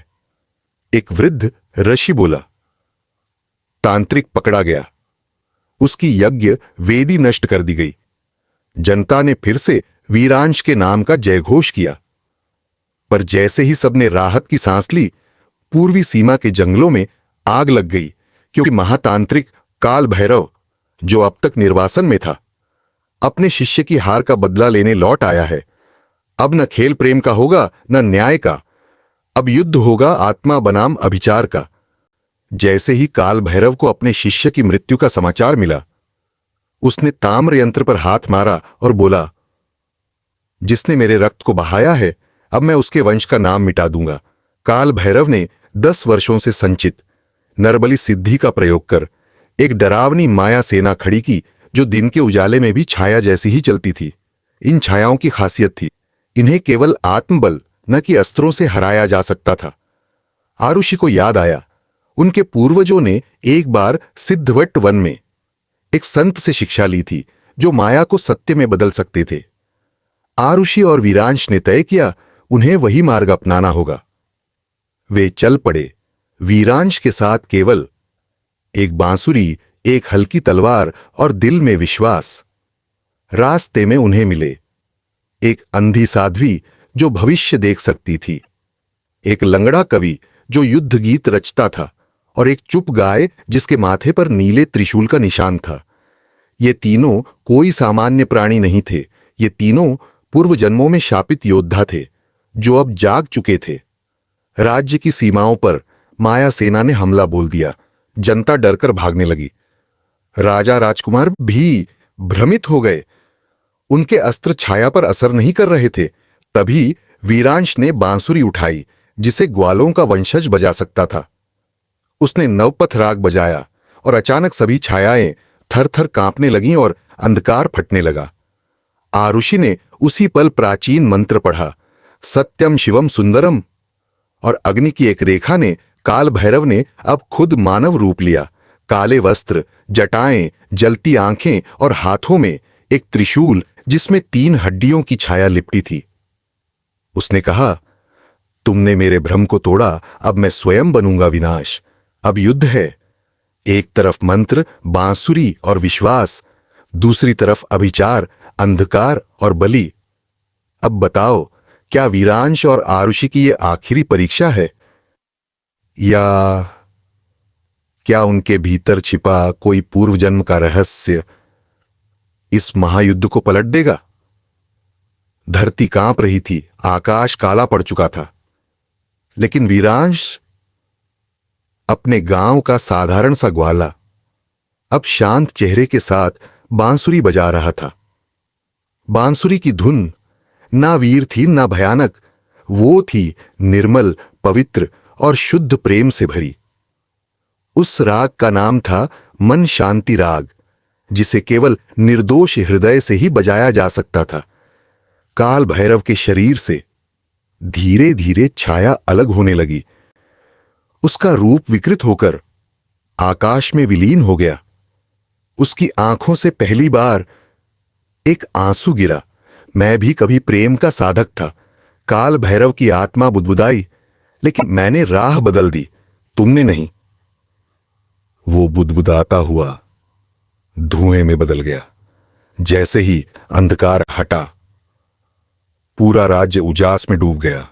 एक वृद्ध ऋषि बोला। तांत्रिक पकड़ा गया, उसकी यज्ञ वेदी नष्ट कर दी गई। जनता ने फिर से वीरांश के नाम का जयघोष किया, पर जैसे ही सबने राहत की सांस ली, पूर्वी सीमा के जंगलों में आग लग गई, क्योंकि महातांत्रिक काल भैरव, जो अब तक निर्वासन में था, अपने शिष्य की हार का बदला लेने लौट आया है। अब न खेल प्रेम का होगा, न न्याय का, अब युद्ध होगा आत्मा बनाम अभिचार का। जैसे ही काल भैरव को अपने शिष्य की मृत्यु का समाचार मिला, उसने ताम्र यंत्र पर हाथ मारा और बोला, जिसने मेरे रक्त को बहाया है, अब मैं उसके वंश का नाम मिटा दूंगा। काल भैरव ने 10 वर्षों से संचित नरबली सिद्धि का प्रयोग कर एक डरावनी माया सेना खड़ी की, जो दिन के उजाले में भी छाया जैसी ही चलती थी। इन छायाओं की खासियत थी, इन्हें केवल आत्मबल न कि अस्त्रों से हराया जा सकता था। आरुषि को याद आया, उनके पूर्वजों ने एक बार सिद्धवट वन में एक संत से शिक्षा ली थी, जो माया को सत्य में बदल सकते थे। आरुषि और वीरांश ने तय किया, उन्हें वही मार्ग अपनाना होगा। वे चल पड़े, वीरांश के साथ केवल एक बांसुरी, एक हल्की तलवार और दिल में विश्वास। रास्ते में उन्हें मिले एक अंधी साध्वी जो भविष्य देख सकती थी, एक लंगड़ा कवि जो युद्ध गीत रचता था, और एक चुप गाय जिसके माथे पर नीले त्रिशूल का निशान था। ये तीनों कोई सामान्य प्राणी नहीं थे। ये तीनों पूर्व जन्मों में शापित योद्धा थे जो अब जाग चुके थे। राज्य की सीमाओं पर माया सेना ने हमला बोल दिया। जनता डरकर भागने लगी। राजा राजकुमार भी भ्रमित हो गए। उनके अस्त्र छाया पर असर नहीं कर रहे थे। तभी वीरांश ने बांसुरी उठाई जिसे ग्वालों का वंशज बजा सकता था। उसने नवपथ राग बजाया और अचानक सभी छायाएं थर थर कांपने लगीं और अंधकार फटने लगा। आरुषि ने उसी पल प्राचीन मंत्र पढ़ा, सत्यम शिवम सुंदरम, और अग्नि की एक रेखा ने, काल भैरव ने अब खुद मानव रूप लिया। काले वस्त्र, जटाएं, जलती आंखें और हाथों में एक त्रिशूल जिसमें 3 हड्डियों की छाया लिपटी थी। उसने कहा, तुमने मेरे भ्रम को तोड़ा, अब मैं स्वयं बनूंगा विनाश। अब युद्ध है। एक तरफ मंत्र, बांसुरी और विश्वास, दूसरी तरफ अभिचार, अंधकार और बलि। अब बताओ, क्या वीरांश और आरुषि की ये आखिरी परीक्षा है, या क्या उनके भीतर छिपा कोई पूर्व जन्म का रहस्य इस महायुद्ध को पलट देगा? धरती कांप रही थी, आकाश काला पड़ चुका था, लेकिन वीरांश, अपने गांव का साधारण सा ग्वाला, अब शांत चेहरे के साथ बांसुरी बजा रहा था। बांसुरी की धुन ना वीर थी ना भयानक, वो थी निर्मल, पवित्र और शुद्ध प्रेम से भरी। उस राग का नाम था मन शांति राग, जिसे केवल निर्दोष हृदय से ही बजाया जा सकता था। काल भैरव के शरीर से धीरे धीरे छाया अलग होने लगी। उसका रूप विकृत होकर आकाश में विलीन हो गया। उसकी आंखों से पहली बार एक आंसू गिरा। मैं भी कभी प्रेम का साधक था। काल भैरव की आत्मा बुदबुदाई, लेकिन मैंने राह बदल दी, तुमने नहीं। वो बुदबुदाता हुआ धुएं में बदल गया। जैसे ही अंधकार हटा, पूरा राज्य उजास में डूब गया।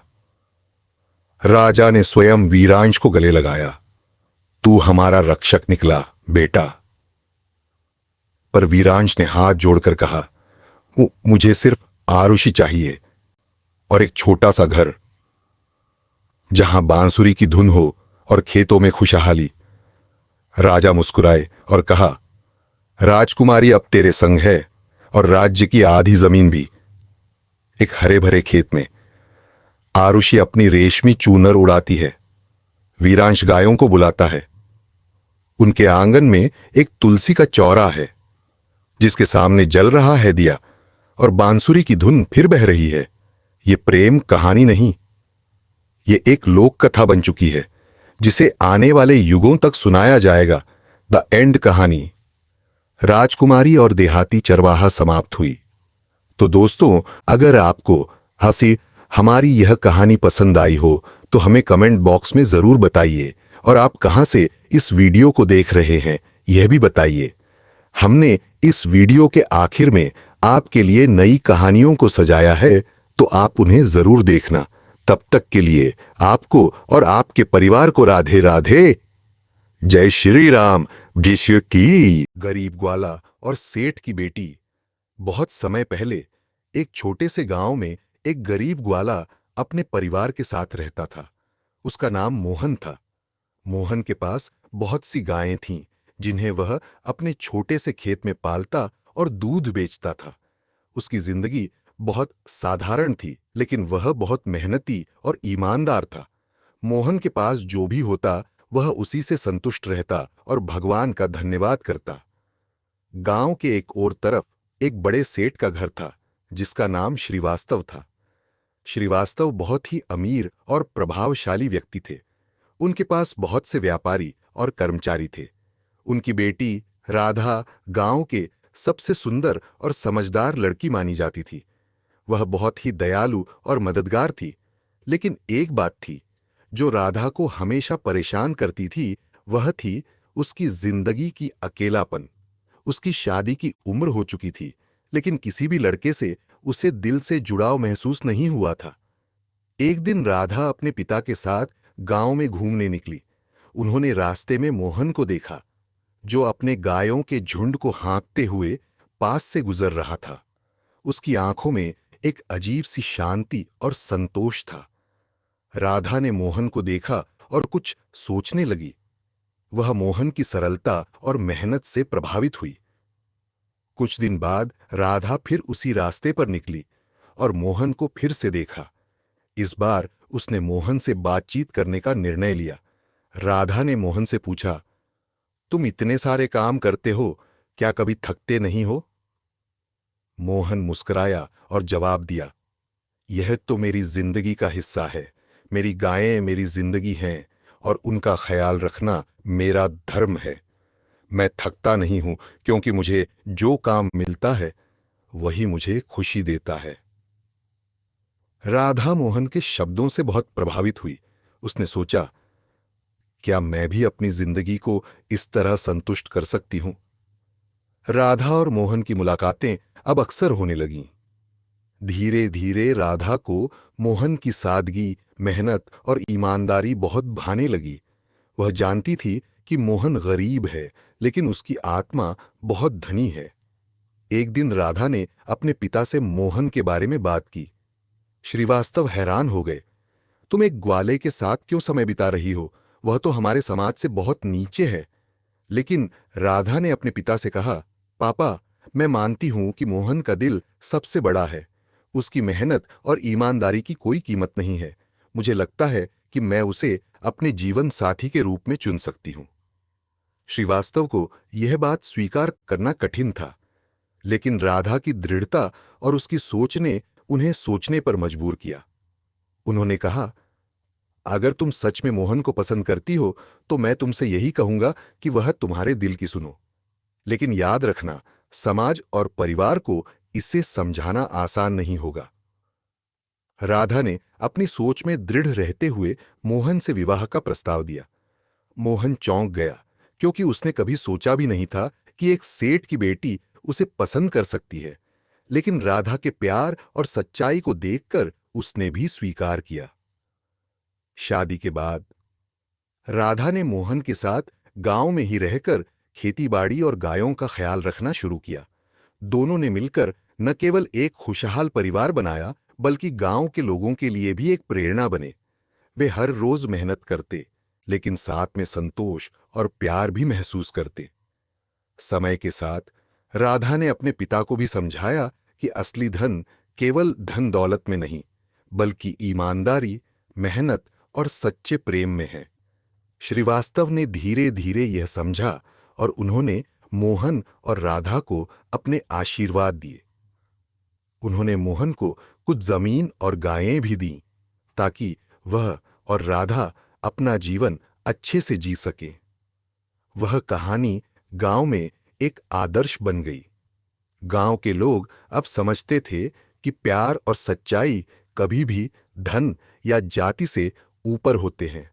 राजा ने स्वयं वीरांश को गले लगाया, तू हमारा रक्षक निकला बेटा। पर वीरांश ने हाथ जोड़कर कहा, मुझे सिर्फ आरुषि चाहिए और एक छोटा सा घर जहां बांसुरी की धुन हो और खेतों में खुशहाली। राजा मुस्कुराए और कहा, राजकुमारी अब तेरे संग है और राज्य की आधी जमीन भी। एक हरे भरे खेत में आरुषि अपनी रेशमी चूनर उड़ाती है। वीरांश गायों को बुलाता है। उनके आंगन में एक तुलसी का चौरा है जिसके सामने जल रहा है दिया, और बांसुरी की धुन फिर बह रही है। ये प्रेम कहानी नहीं, ये एक लोक कथा बन चुकी है जिसे आने वाले युगों तक सुनाया जाएगा। द एंड कहानी। राजकुमारी और देहाती चरवाहा समाप्त हुई। तो दोस्तों, अगर आपको हमारी यह कहानी पसंद आई हो तो हमें कमेंट बॉक्स में जरूर बताइए, और आप कहां से इस वीडियो को देख रहे हैं यह भी बताइए। हमने इस वीडियो के आखिर में आपके लिए नई कहानियों को सजाया है, तो आप उन्हें जरूर देखना। तब तक के लिए आपको और आपके परिवार को राधे राधे। जय श्री राम। जिस की गरीब ग्वाला और सेठ की बेटी। बहुत समय पहले एक छोटे से गांव में एक गरीब ग्वाला अपने परिवार के साथ रहता था। उसका नाम मोहन था। मोहन के पास बहुत सी गायें थीं जिन्हें वह अपने छोटे से खेत में पालता और दूध बेचता था। उसकी जिंदगी बहुत साधारण थी, लेकिन वह बहुत मेहनती और ईमानदार था। मोहन के पास जो भी होता वह उसी से संतुष्ट रहता और भगवान का धन्यवाद करता। गांव के एक और तरफ एक बड़े सेठ का घर था जिसका नाम श्रीवास्तव था। श्रीवास्तव बहुत ही अमीर और प्रभावशाली व्यक्ति थे। उनके पास बहुत से व्यापारी और कर्मचारी थे। उनकी बेटी राधा गांव के सबसे सुंदर और समझदार लड़की मानी जाती थी। वह बहुत ही दयालु और मददगार थी। लेकिन एक बात थी जो राधा को हमेशा परेशान करती थी, वह थी उसकी जिंदगी की अकेलापन। उसकी शादी की उम्र हो चुकी थी, लेकिन किसी भी लड़के से उसे दिल से जुड़ाव महसूस नहीं हुआ था। एक दिन राधा अपने पिता के साथ गांव में घूमने निकली। उन्होंने रास्ते में मोहन को देखा, जो अपने गायों के झुंड को हाँकते हुए पास से गुजर रहा था। उसकी आंखों में एक अजीब सी शांति और संतोष था। राधा ने मोहन को देखा और कुछ सोचने लगी। वह मोहन की सरलता और मेहनत से प्रभावित हुई। कुछ दिन बाद राधा फिर उसी रास्ते पर निकली और मोहन को फिर से देखा। इस बार उसने मोहन से बातचीत करने का निर्णय लिया। राधा ने मोहन से पूछा, तुम इतने सारे काम करते हो, क्या कभी थकते नहीं हो? मोहन मुस्कुराया और जवाब दिया, यह तो मेरी जिंदगी का हिस्सा है। मेरी गायें मेरी जिंदगी हैं और उनका ख्याल रखना मेरा धर्म है। मैं थकता नहीं हूं, क्योंकि मुझे जो काम मिलता है वही मुझे खुशी देता है। राधा मोहन के शब्दों से बहुत प्रभावित हुई। उसने सोचा, क्या मैं भी अपनी जिंदगी को इस तरह संतुष्ट कर सकती हूं? राधा और मोहन की मुलाकातें अब अक्सर होने लगीं। धीरे धीरे राधा को मोहन की सादगी, मेहनत और ईमानदारी बहुत भाने लगी। वह जानती थी कि मोहन गरीब है, लेकिन उसकी आत्मा बहुत धनी है। एक दिन राधा ने अपने पिता से मोहन के बारे में बात की। श्रीवास्तव हैरान हो गए। तुम एक ग्वाले के साथ क्यों समय बिता रही हो? वह तो हमारे समाज से बहुत नीचे है। लेकिन राधा ने अपने पिता से कहा, पापा, मैं मानती हूं कि मोहन का दिल सबसे बड़ा है। उसकी मेहनत और ईमानदारी की कोई कीमत नहीं है। मुझे लगता है कि मैं उसे अपने जीवन साथी के रूप में चुन सकती हूं। श्रीवास्तव को यह बात स्वीकार करना कठिन था, लेकिन राधा की दृढ़ता और उसकी सोच ने उन्हें सोचने पर मजबूर किया। उन्होंने कहा, अगर तुम सच में मोहन को पसंद करती हो तो मैं तुमसे यही कहूंगा कि वह तुम्हारे दिल की सुनो। लेकिन याद रखना, समाज और परिवार को इसे समझाना आसान नहीं होगा। राधा ने अपनी सोच में दृढ़ रहते हुए मोहन से विवाह का प्रस्ताव दिया। मोहन चौंक गया, क्योंकि उसने कभी सोचा भी नहीं था कि एक सेठ की बेटी उसे पसंद कर सकती है। लेकिन राधा के प्यार और सच्चाई को देखकर उसने भी स्वीकार किया। शादी के बाद राधा ने मोहन के साथ गांव में ही रहकर खेतीबाड़ी और गायों का ख्याल रखना शुरू किया। दोनों ने मिलकर न केवल एक खुशहाल परिवार बनाया, बल्कि गांव के लोगों के लिए भी एक प्रेरणा बने। वे हर रोज मेहनत करते, लेकिन साथ में संतोष और प्यार भी महसूस करते। समय के साथ राधा ने अपने पिता को भी समझाया कि असली धन केवल धन दौलत में नहीं, बल्कि ईमानदारी, मेहनत और सच्चे प्रेम में है। श्रीवास्तव ने धीरे धीरे यह समझा और उन्होंने मोहन और राधा को अपने आशीर्वाद दिए। उन्होंने मोहन को कुछ जमीन और गायें भी दी, ताकि वह और राधा अपना जीवन अच्छे से जी सके। वह कहानी गांव में एक आदर्श बन गई। गांव के लोग अब समझते थे कि प्यार और सच्चाई कभी भी धन या जाति से ऊपर होते हैं।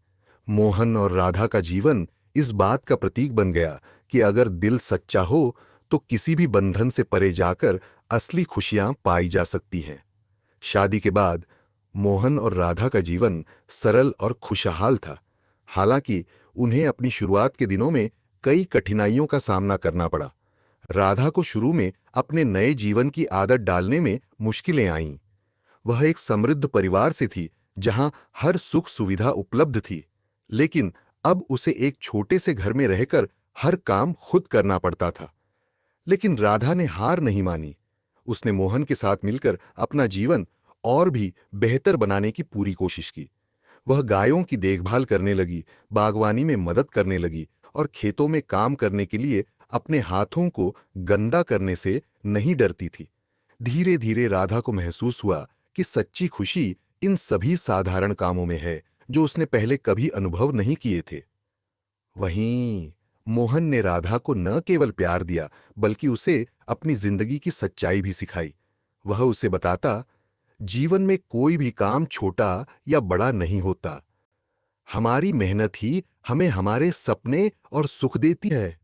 मोहन और राधा का जीवन इस बात का प्रतीक बन गया कि अगर दिल सच्चा हो तो किसी भी बंधन से परे जाकर असली खुशियां पाई जा सकती हैं। शादी के बाद मोहन और राधा का जीवन सरल और खुशहाल था। हालांकि उन्हें अपनी शुरुआत के दिनों में कई कठिनाइयों का सामना करना पड़ा। राधा को शुरू में अपने नए जीवन की आदत डालने में मुश्किलें आईं। वह एक समृद्ध परिवार से थी, जहां हर सुख सुविधा उपलब्ध थी, लेकिन अब उसे एक छोटे से घर में रहकर हर काम खुद करना पड़ता था। लेकिन राधा ने हार नहीं मानी। उसने मोहन के साथ मिलकर अपना जीवन और भी बेहतर बनाने की पूरी कोशिश की। वह गायों की देखभाल करने लगी, बागवानी में मदद करने लगी और खेतों में काम करने के लिए अपने हाथों को गंदा करने से नहीं डरती थी। धीरे धीरे राधा को महसूस हुआ कि सच्ची खुशी इन सभी साधारण कामों में है, जो उसने पहले कभी अनुभव नहीं किए थे। वहीं मोहन ने राधा को न केवल प्यार दिया, बल्कि उसे अपनी जिंदगी की सच्चाई भी सिखाई। वह उसे बताता, जीवन में कोई भी काम छोटा या बड़ा नहीं होता। हमारी मेहनत ही हमें हमारे सपने और सुख देती है।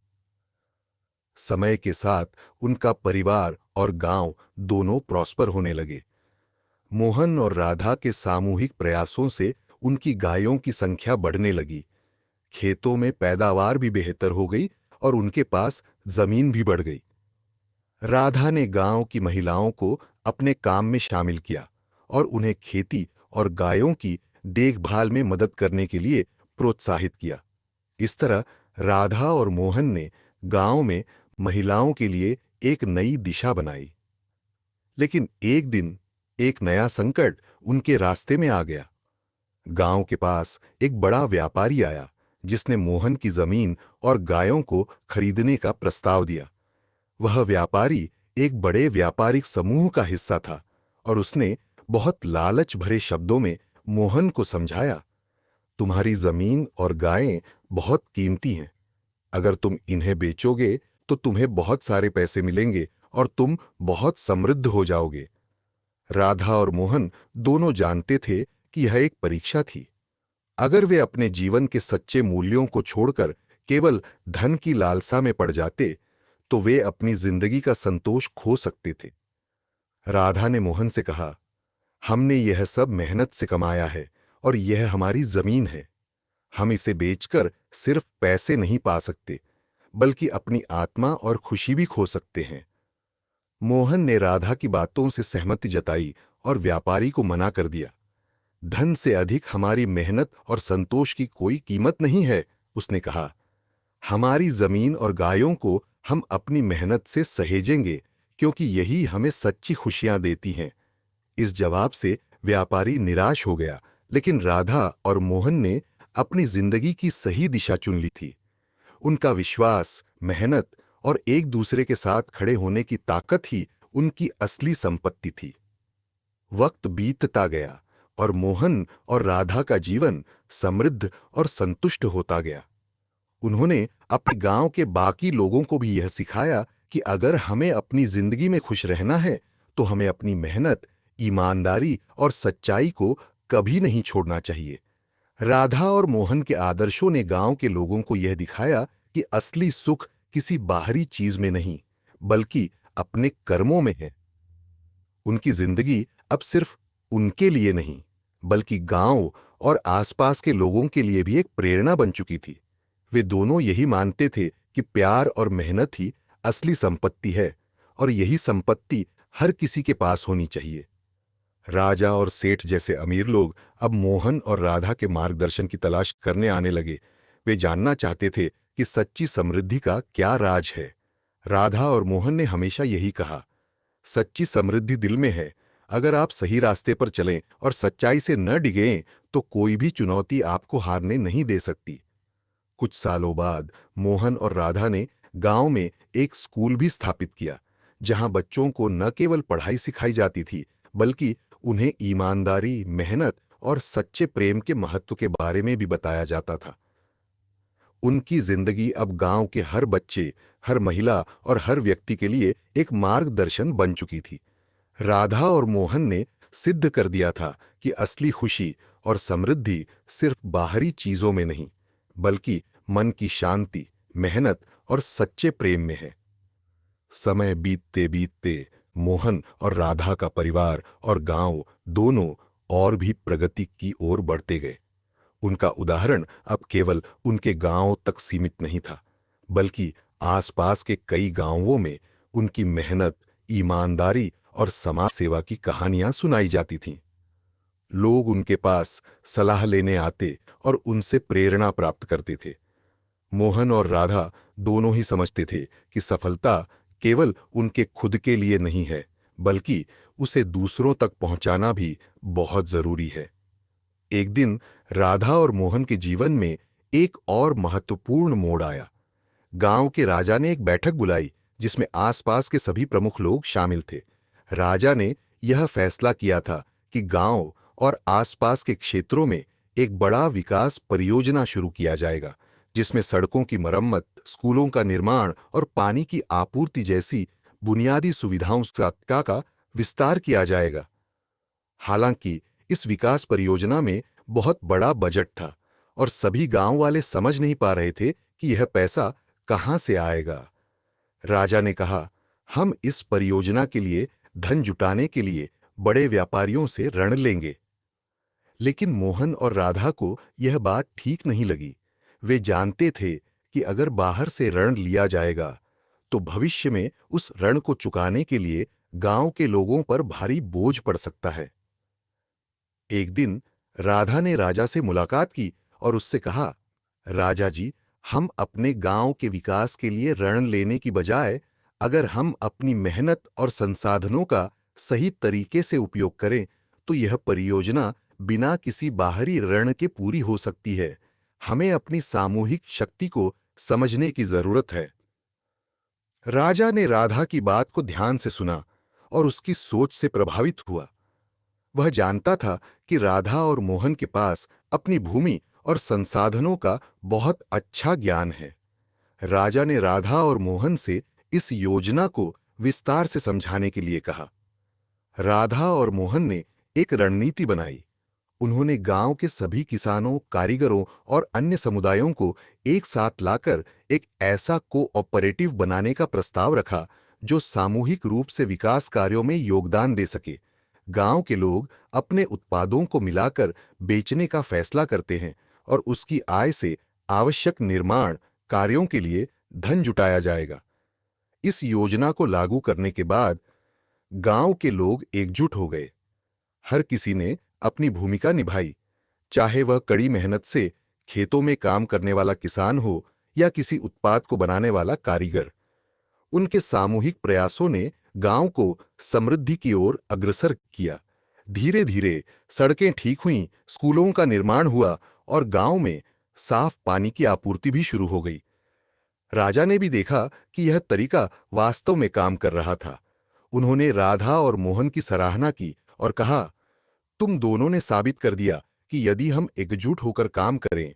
समय के साथ उनका परिवार और गांव दोनों प्रॉस्पर होने लगे। मोहन और राधा के सामूहिक प्रयासों से उनकी गायों की संख्या बढ़ने लगी, खेतों में पैदावार भी बेहतर हो गई और उनके पास जमीन भी बढ़ गई। राधा ने गांव की महिलाओं को अपने काम में शामिल किया और उन्हें खेती और गायों की देखभाल में मदद करने के लिए प्रोत्साहित किया। इस तरह राधा और मोहन ने गांव में महिलाओं के लिए एक नई दिशा बनाई। लेकिन एक दिन एक नया संकट उनके रास्ते में आ गया। गांव के पास एक बड़ा व्यापारी आया जिसने मोहन की जमीन और गायों को खरीदने का प्रस्ताव दिया। वह व्यापारी एक बड़े व्यापारिक समूह का हिस्सा था और उसने बहुत लालच भरे शब्दों में मोहन को समझाया, तुम्हारी जमीन और गायें बहुत कीमती हैं। अगर तुम इन्हें बेचोगे तो तुम्हें बहुत सारे पैसे मिलेंगे और तुम बहुत समृद्ध हो जाओगे। राधा और मोहन दोनों जानते थे कि यह एक परीक्षा थी। अगर वे अपने जीवन के सच्चे मूल्यों को छोड़कर केवल धन की लालसा में पड़ जाते तो वे अपनी जिंदगी का संतोष खो सकते थे। राधा ने मोहन से कहा, हमने यह सब मेहनत से कमाया है और यह हमारी जमीन है। हम इसे बेचकर सिर्फ पैसे नहीं पा सकते, बल्कि अपनी आत्मा और खुशी भी खो सकते हैं। मोहन ने राधा की बातों से सहमति जताई और व्यापारी को मना कर दिया। धन से अधिक हमारी मेहनत और संतोष की कोई कीमत नहीं है, उसने कहा। हमारी जमीन और गायों को हम अपनी मेहनत से सहेजेंगे क्योंकि यही हमें सच्ची खुशियां देती हैं। इस जवाब से व्यापारी निराश हो गया, लेकिन राधा और मोहन ने अपनी जिंदगी की सही दिशा चुन ली थी। उनका विश्वास, मेहनत और एक दूसरे के साथ खड़े होने की ताकत ही उनकी असली संपत्ति थी। वक्त बीतता गया और मोहन और राधा का जीवन समृद्ध और संतुष्ट होता गया। उन्होंने अपने गांव के बाकी लोगों को भी यह सिखाया कि अगर हमें अपनी जिंदगी में खुश रहना है तो हमें अपनी मेहनत, ईमानदारी और सच्चाई को कभी नहीं छोड़ना चाहिए। राधा और मोहन के आदर्शों ने गांव के लोगों को यह दिखाया कि असली सुख किसी बाहरी चीज में नहीं, बल्कि अपने कर्मों में है। उनकी जिंदगी अब सिर्फ उनके लिए नहीं, बल्कि गांव और आसपास के लोगों के लिए भी एक प्रेरणा बन चुकी थी। वे दोनों यही मानते थे कि प्यार और मेहनत ही असली संपत्ति है और यही संपत्ति हर किसी के पास होनी चाहिए। राजा और सेठ जैसे अमीर लोग अब मोहन और राधा के मार्गदर्शन की तलाश करने आने लगे। वे जानना चाहते थे कि सच्ची समृद्धि का क्या राज है। राधा और मोहन ने हमेशा यही कहा, सच्ची समृद्धि दिल में है। अगर आप सही रास्ते पर चलें और सच्चाई से न डिगें तो कोई भी चुनौती आपको हारने नहीं दे सकती। कुछ सालों बाद मोहन और राधा ने गांव में एक स्कूल भी स्थापित किया, जहां बच्चों को न केवल पढ़ाई सिखाई जाती थी, बल्कि उन्हें ईमानदारी, मेहनत और सच्चे प्रेम के महत्व के बारे में भी बताया जाता था। उनकी जिंदगी अब गांव के हर बच्चे, हर महिला और हर व्यक्ति के लिए एक मार्गदर्शन बन चुकी थी। राधा और मोहन ने सिद्ध कर दिया था कि असली खुशी और समृद्धि सिर्फ बाहरी चीजों में नहीं, बल्कि मन की शांति, मेहनत और सच्चे प्रेम में है। समय बीतते बीतते मोहन और राधा का परिवार और गांव दोनों और भी प्रगति की ओर बढ़ते गए। उनका उदाहरण अब केवल उनके गांव तक सीमित नहीं था, बल्कि आसपास के कई गांवों में उनकी मेहनत, ईमानदारी और समाज सेवा की कहानियां सुनाई जाती थीं। लोग उनके पास सलाह लेने आते और उनसे प्रेरणा प्राप्त करते थे। मोहन और राधा दोनों ही समझते थे कि सफलता केवल उनके खुद के लिए नहीं है, बल्कि उसे दूसरों तक पहुंचाना भी बहुत जरूरी है। एक दिन राधा और मोहन के जीवन में एक और महत्वपूर्ण मोड़ आया। गांव के राजा ने एक बैठक बुलाई जिसमें आसपास के सभी प्रमुख लोग शामिल थे। राजा ने यह फैसला किया था कि गांव और आसपास के क्षेत्रों में एक बड़ा विकास परियोजना शुरू किया जाएगा, जिसमें सड़कों की मरम्मत, स्कूलों का निर्माण और पानी की आपूर्ति जैसी बुनियादी सुविधाओं का विस्तार किया जाएगा। हालांकि इस विकास परियोजना में बहुत बड़ा बजट था और सभी गांव वाले समझ नहीं पा रहे थे कि यह पैसा कहां से आएगा। राजा ने कहा, हम इस परियोजना के लिए धन जुटाने के लिए बड़े व्यापारियों से ऋण लेंगे। लेकिन मोहन और राधा को यह बात ठीक नहीं लगी। वे जानते थे कि अगर बाहर से ऋण लिया जाएगा तो भविष्य में उस ऋण को चुकाने के लिए गांव के लोगों पर भारी बोझ पड़ सकता है। एक दिन राधा ने राजा से मुलाकात की और उससे कहा, राजा जी, हम अपने गांव के विकास के लिए ऋण लेने की बजाय अगर हम अपनी मेहनत और संसाधनों का सही तरीके से उपयोग करें तो यह परियोजना बिना किसी बाहरी ऋण के पूरी हो सकती है। हमें अपनी सामूहिक शक्ति को समझने की जरूरत है। राजा ने राधा की बात को ध्यान से सुना और उसकी सोच से प्रभावित हुआ। वह जानता था कि राधा और मोहन के पास अपनी भूमि और संसाधनों का बहुत अच्छा ज्ञान है। राजा ने राधा और मोहन से इस योजना को विस्तार से समझाने के लिए कहा। राधा और मोहन ने एक रणनीति बनाई। उन्होंने गांव के सभी किसानों, कारीगरों और अन्य समुदायों को एक साथ लाकर एक ऐसा कोऑपरेटिव बनाने का प्रस्ताव रखा जो सामूहिक रूप से विकास कार्यों में योगदान दे सके। गांव के लोग अपने उत्पादों को मिलाकर बेचने का फैसला करते हैं और उसकी आय से आवश्यक निर्माण कार्यों के लिए धन जुटाया जाएगा। इस योजना को लागू करने के बाद गांव के लोग एकजुट हो गए। हर किसी ने अपनी भूमिका निभाई, चाहे वह कड़ी मेहनत से खेतों में काम करने वाला किसान हो या किसी उत्पाद को बनाने वाला कारीगर। उनके सामूहिक प्रयासों ने गांव को समृद्धि की ओर अग्रसर किया। धीरे धीरे सड़कें ठीक हुईं, स्कूलों का निर्माण हुआ और गांव में साफ पानी की आपूर्ति भी शुरू हो गई। राजा ने भी देखा कि यह तरीका वास्तव में काम कर रहा था। उन्होंने राधा और मोहन की सराहना की और कहा, तुम दोनों ने साबित कर दिया कि यदि हम एकजुट होकर काम करें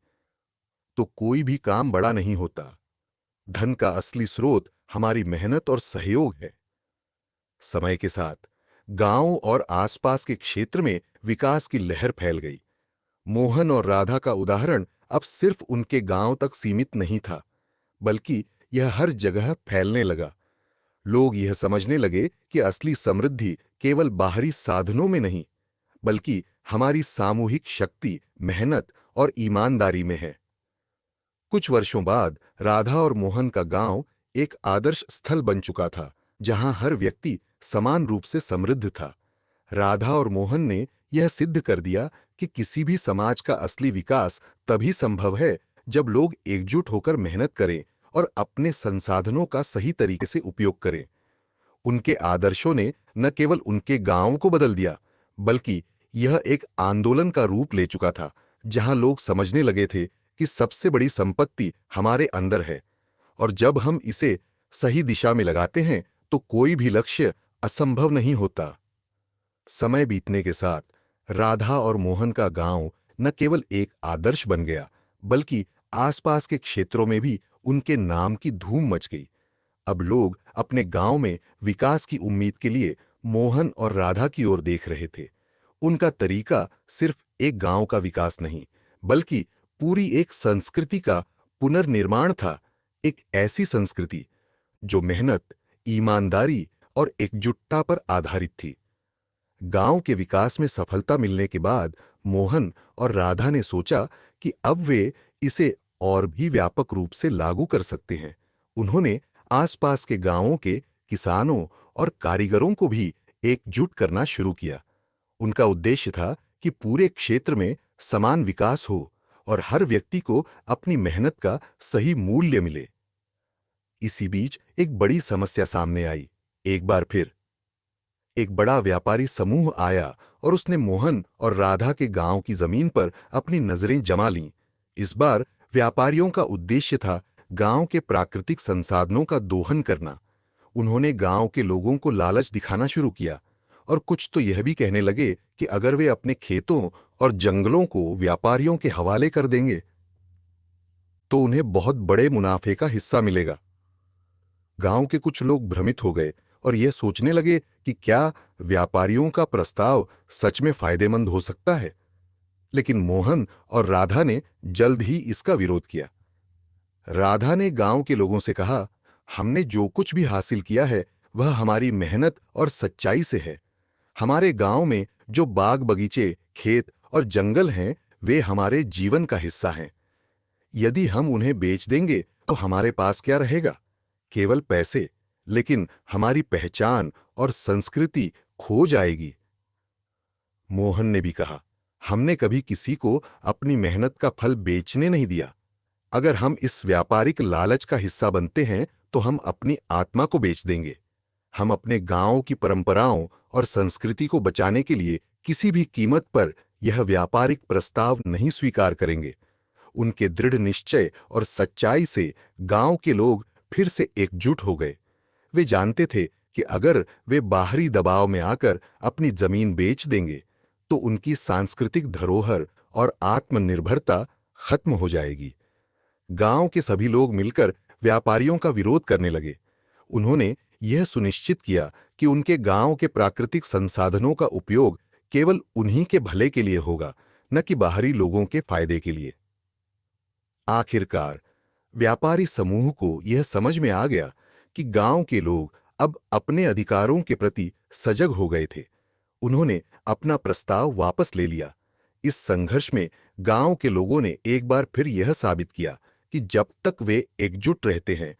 तो कोई भी काम बड़ा नहीं होता। धन का असली स्रोत हमारी मेहनत और सहयोग है। समय के साथ गांव और आसपास के क्षेत्र में विकास की लहर फैल गई। मोहन और राधा का उदाहरण अब सिर्फ उनके गांव तक सीमित नहीं था, बल्कि यह हर जगह फैलने लगा। लोग यह समझने लगे कि असली समृद्धि केवल बाहरी साधनों में नहीं, बल्कि हमारी सामूहिक शक्ति, मेहनत और ईमानदारी में है। कुछ वर्षों बाद राधा और मोहन का गांव एक आदर्श स्थल बन चुका था, जहां हर व्यक्ति समान रूप से समृद्ध था। राधा और मोहन ने यह सिद्ध कर दिया कि किसी भी समाज का असली विकास तभी संभव है जब लोग एकजुट होकर मेहनत करें और अपने संसाधनों का सही तरीके से उपयोग करें। उनके आदर्शों ने न केवल उनके गांव को बदल दिया, बल्कि यह एक आंदोलन का रूप ले चुका था, जहां लोग समझने लगे थे कि सबसे बड़ी संपत्ति हमारे अंदर है और जब हम इसे सही दिशा में लगाते हैं तो कोई भी लक्ष्य असंभव नहीं होता। समय बीतने के साथ राधा और मोहन का गांव न केवल एक आदर्श बन गया, बल्कि आसपास के क्षेत्रों में भी उनके नाम की धूम मच गई। अब लोग अपने गांव में विकास की उम्मीद के लिए मोहन और राधा की ओर देख रहे थे। उनका तरीका सिर्फ एक गांव का विकास नहीं, बल्कि पूरी एक संस्कृति का पुनर्निर्माण था। एक ऐसी संस्कृति जो मेहनत, ईमानदारी और एकजुटता पर आधारित थी। गांव के विकास में सफलता मिलने के बाद मोहन और राधा ने सोचा कि अब वे इसे और भी व्यापक रूप से लागू कर सकते हैं। उन्होंने आसपास के गांवों के किसानों और कारीगरों को भी एकजुट करना शुरू किया। उनका उद्देश्य था कि पूरे क्षेत्र में समान विकास हो और हर व्यक्ति को अपनी मेहनत का सही मूल्य मिले। इसी बीच एक बड़ी समस्या सामने आई। एक बार फिर एक बड़ा व्यापारी समूह आया और उसने मोहन और राधा के गांव की जमीन पर अपनी नजरें जमा लीं। इस बार व्यापारियों का उद्देश्य था गांव के प्राकृतिक संसाधनों का दोहन करना। उन्होंने गांव के लोगों को लालच दिखाना शुरू किया और कुछ तो यह भी कहने लगे कि अगर वे अपने खेतों और जंगलों को व्यापारियों के हवाले कर देंगे तो उन्हें बहुत बड़े मुनाफे का हिस्सा मिलेगा। गांव के कुछ लोग भ्रमित हो गए और यह सोचने लगे कि क्या व्यापारियों का प्रस्ताव सच में फायदेमंद हो सकता है। लेकिन मोहन और राधा ने जल्द ही इसका विरोध किया। राधा ने गांव के लोगों से कहा, हमने जो कुछ भी हासिल किया है वह हमारी मेहनत और सच्चाई से है। हमारे गांव में जो बाग बगीचे, खेत और जंगल हैं, वे हमारे जीवन का हिस्सा हैं। यदि हम उन्हें बेच देंगे तो हमारे पास क्या रहेगा? केवल पैसे। लेकिन हमारी पहचान और संस्कृति खो जाएगी। मोहन ने भी कहा, हमने कभी किसी को अपनी मेहनत का फल बेचने नहीं दिया। अगर हम इस व्यापारिक लालच का हिस्सा बनते हैं तो हम अपनी आत्मा को बेच देंगे। हम अपने गांव की परंपराओं और संस्कृति को बचाने के लिए किसी भी कीमत पर यह व्यापारिक प्रस्ताव नहीं स्वीकार करेंगे। उनके दृढ़ निश्चय और सच्चाई से गांव के लोग फिर से एकजुट हो गए। वे जानते थे कि अगर वे बाहरी दबाव में आकर अपनी जमीन बेच देंगे तो उनकी सांस्कृतिक धरोहर और आत्मनिर्भरता खत्म हो जाएगी। गांव के सभी लोग मिलकर व्यापारियों का विरोध करने लगे। उन्होंने यह सुनिश्चित किया कि उनके गांव के प्राकृतिक संसाधनों का उपयोग केवल उन्हीं के भले के लिए होगा, न कि बाहरी लोगों के फायदे के लिए। आखिरकार व्यापारी समूह को यह समझ में आ गया कि गांव के लोग अब अपने अधिकारों के प्रति सजग हो गए थे। उन्होंने अपना प्रस्ताव वापस ले लिया। इस संघर्ष में गांव के लोगों ने एक बार फिर यह साबित किया कि जब तक वे एकजुट रहते हैं,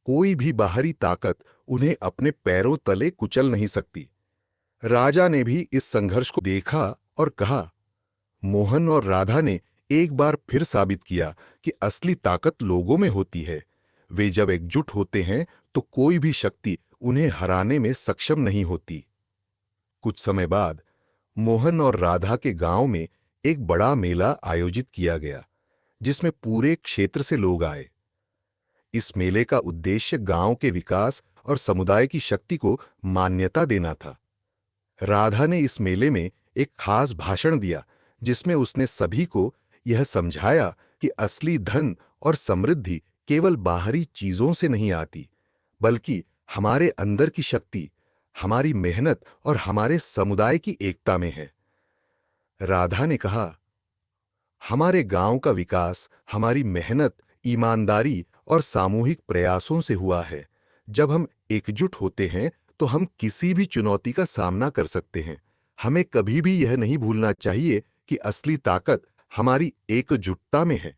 कोई भी बाहरी ताकत उन्हें अपने पैरों तले कुचल नहीं सकती। राजा ने भी इस संघर्ष को देखा और कहा, मोहन और राधा ने एक बार फिर साबित किया कि असली ताकत लोगों में होती है। वे जब एकजुट होते हैं तो कोई भी शक्ति उन्हें हराने में सक्षम नहीं होती। कुछ समय बाद मोहन और राधा के गांव में एक बड़ा मेला आयोजित किया गया, जिसमें पूरे क्षेत्र से लोग आए। इस मेले का उद्देश्य गांव के विकास और समुदाय की शक्ति को मान्यता देना था। राधा ने इस मेले में एक खास भाषण दिया, जिसमें उसने सभी को यह समझाया कि असली धन और समृद्धि केवल बाहरी चीजों से नहीं आती, बल्कि हमारे अंदर की शक्ति, हमारी मेहनत और हमारे समुदाय की एकता में है। राधा ने कहा, हमारे गांव का विकास हमारी मेहनत, ईमानदारी और सामूहिक प्रयासों से हुआ है। जब हम एकजुट होते हैं तो हम किसी भी चुनौती का सामना कर सकते हैं। हमें कभी भी यह नहीं भूलना चाहिए कि असली ताकत हमारी एकजुटता में है।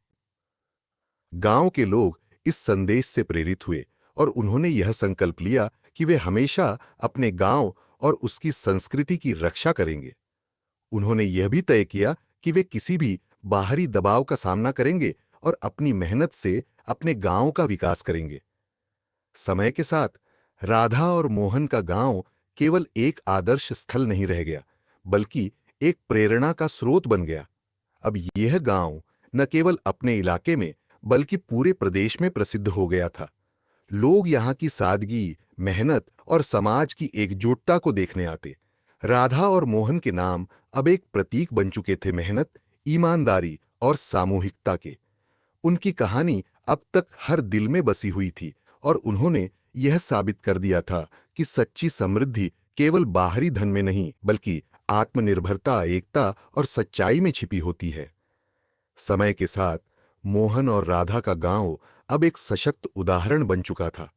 गांव के लोग इस संदेश से प्रेरित हुए और उन्होंने यह संकल्प लिया कि वे हमेशा अपने गांव और उसकी संस्कृति की रक्षा करेंगे। उन्होंने यह भी तय किया कि वे किसी भी बाहरी दबाव का सामना करेंगे और अपनी मेहनत से अपने गांव का विकास करेंगे। समय के साथ राधा और मोहन का गांव केवल एक आदर्श स्थल नहीं रह गया, बल्कि एक प्रेरणा का स्रोत बन गया। अब यह गांव न केवल अपने इलाके में बल्कि पूरे प्रदेश में प्रसिद्ध हो गया था। लोग यहाँ की सादगी, मेहनत और समाज की एकजुटता को देखने आते। राधा और मोहन के नाम अब एक प्रतीक बन चुके थे मेहनत, ईमानदारी और सामूहिकता के। उनकी कहानी अब तक हर दिल में बसी हुई थी और उन्होंने यह साबित कर दिया था कि सच्ची समृद्धि केवल बाहरी धन में नहीं, बल्कि आत्मनिर्भरता, एकता और सच्चाई में छिपी होती है। समय के साथ मोहन और राधा का गांव अब एक सशक्त उदाहरण बन चुका था।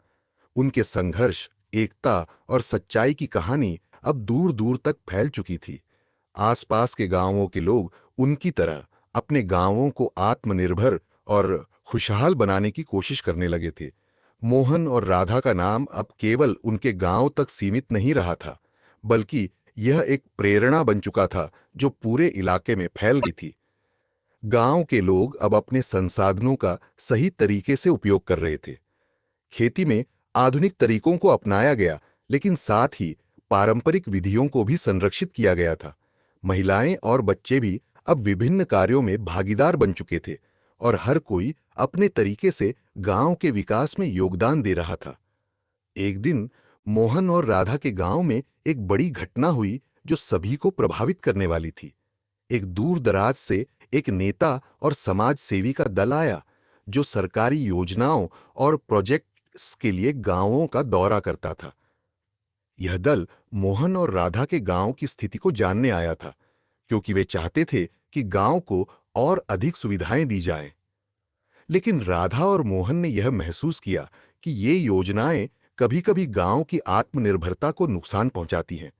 उनके संघर्ष, एकता और सच्चाई की कहानी अब दूर दूर तक फैल चुकी थी। आसपास के गांवों के लोग उनकी तरह अपने गांवों को आत्मनिर्भर और खुशहाल बनाने की कोशिश करने लगे थे। मोहन और राधा का नाम अब केवल उनके गांव तक सीमित नहीं रहा था, बल्कि यह एक प्रेरणा बन चुका था जो पूरे इलाके में फैल गई थी। गांव के लोग अब अपने संसाधनों का सही तरीके से उपयोग कर रहे थे। खेती में आधुनिक तरीकों को अपनाया गया, लेकिन साथ ही पारंपरिक विधियों को भी संरक्षित किया गया था। महिलाएं और बच्चे भी अब विभिन्न कार्यों में भागीदार बन चुके थे और हर कोई अपने तरीके से गांव के विकास में योगदान दे रहा था। एक दिन मोहन और राधा के गांव में एक बड़ी घटना हुई जो सभी को प्रभावित करने वाली थी। एक दूर दराज से एक नेता और समाज सेवी का दल आया, जो सरकारी योजनाओं और प्रोजेक्ट्स के लिए गांवों का दौरा करता था। यह दल मोहन और राधा के गांव की स्थिति को जानने आया था, क्योंकि वे चाहते थे कि गांव को और अधिक सुविधाएं दी जाएं। लेकिन राधा और मोहन ने यह महसूस किया कि ये योजनाएं कभी-कभी गांव की आत्मनिर्भरता को नुकसान पहुंचाती हैं।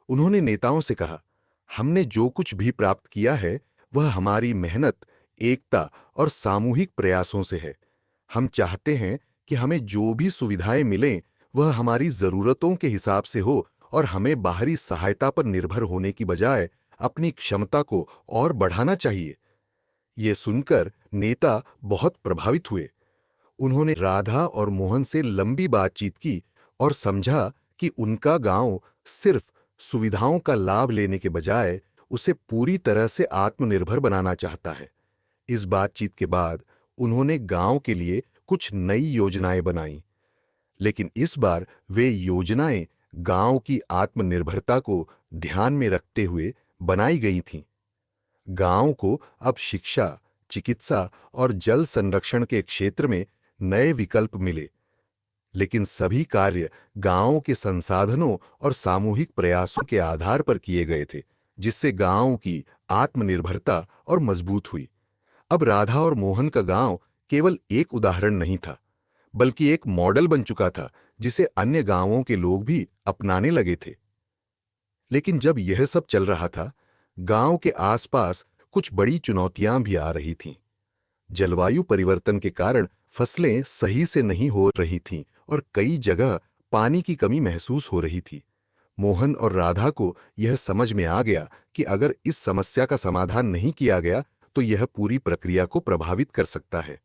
उन्होंने नेताओं से कहा, हमने जो कुछ भी प्राप्त किया है वह हमारी मेहनत, एकता और सामूहिक प्रयासों से है। हम चाहते हैं कि हमें जो भी सुविधाएं मिलें वह हमारी जरूरतों के हिसाब से हो और हमें बाहरी सहायता पर निर्भर होने की बजाय अपनी क्षमता को और बढ़ाना चाहिए। ये सुनकर नेता बहुत प्रभावित हुए। उन्होंने राधा और मोहन से लंबी बातचीत की और समझा कि उनका गांव सिर्फ सुविधाओं का लाभ लेने के बजाय उसे पूरी तरह से आत्मनिर्भर बनाना चाहता है। इस बातचीत के बाद उन्होंने गांव के लिए कुछ नई योजनाएं बनाई, लेकिन इस बार वे योजनाएं गांव की आत्मनिर्भरता को ध्यान में रखते हुए बनाई गई थीं। गांव को अब शिक्षा, चिकित्सा और जल संरक्षण के क्षेत्र में नए विकल्प मिले, लेकिन सभी कार्य गांवों के संसाधनों और सामूहिक प्रयासों के आधार पर किए गए थे, जिससे गांव की आत्मनिर्भरता और मजबूत हुई। अब राधा और मोहन का गांव केवल एक उदाहरण नहीं था, बल्कि एक मॉडल बन चुका था जिसे अन्य गांवों के लोग भी अपनाने लगे थे। लेकिन जब यह सब चल रहा था, गांव के आसपास कुछ बड़ी चुनौतियां भी आ रही थीं। जलवायु परिवर्तन के कारण फसलें सही से नहीं हो रही थीं और कई जगह पानी की कमी महसूस हो रही थी। मोहन और राधा को यह समझ में आ गया कि अगर इस समस्या का समाधान नहीं किया गया तो यह पूरी प्रक्रिया को प्रभावित कर सकता है।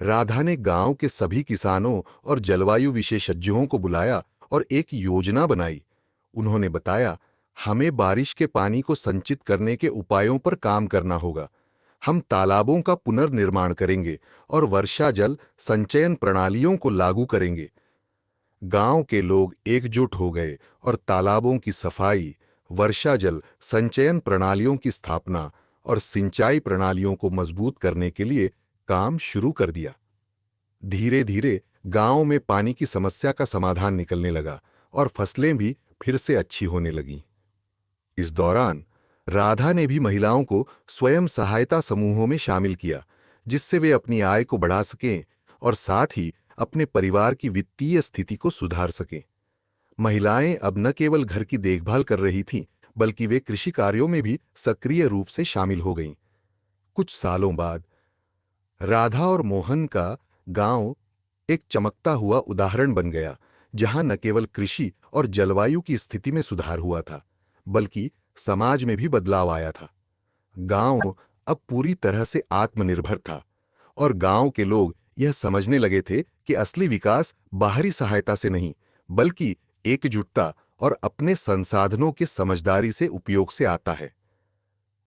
राधा ने गांव के सभी किसानों और जलवायु विशेषज्ञों को बुलाया और एक योजना बनाई। उन्होंने बताया, हमें बारिश के पानी को संचित करने के उपायों पर काम करना होगा। हम तालाबों का पुनर्निर्माण करेंगे और वर्षा जल संचयन प्रणालियों को लागू करेंगे। गांव के लोग एकजुट हो गए और तालाबों की सफाई, वर्षा जल संचयन प्रणालियों की स्थापना और सिंचाई प्रणालियों को मजबूत करने के लिए काम शुरू कर दिया। धीरे धीरे गांव में पानी की समस्या का समाधान निकलने लगा और फसलें भी फिर से अच्छी होने लगीं। इस दौरान राधा ने भी महिलाओं को स्वयं सहायता समूहों में शामिल किया, जिससे वे अपनी आय को बढ़ा सकें और साथ ही अपने परिवार की वित्तीय स्थिति को सुधार सकें। महिलाएं अब न केवल घर की देखभाल कर रही थीं, बल्कि वे कृषि कार्यों में भी सक्रिय रूप से शामिल हो गईं। कुछ सालों बाद राधा और मोहन का गांव एक चमकता हुआ उदाहरण बन गया, जहां न केवल कृषि और जलवायु की स्थिति में सुधार हुआ था, बल्कि समाज में भी बदलाव आया था। गांव अब पूरी तरह से आत्मनिर्भर था और गांव के लोग यह समझने लगे थे कि असली विकास बाहरी सहायता से नहीं, बल्कि एकजुटता और अपने संसाधनों के समझदारी से उपयोग से आता है।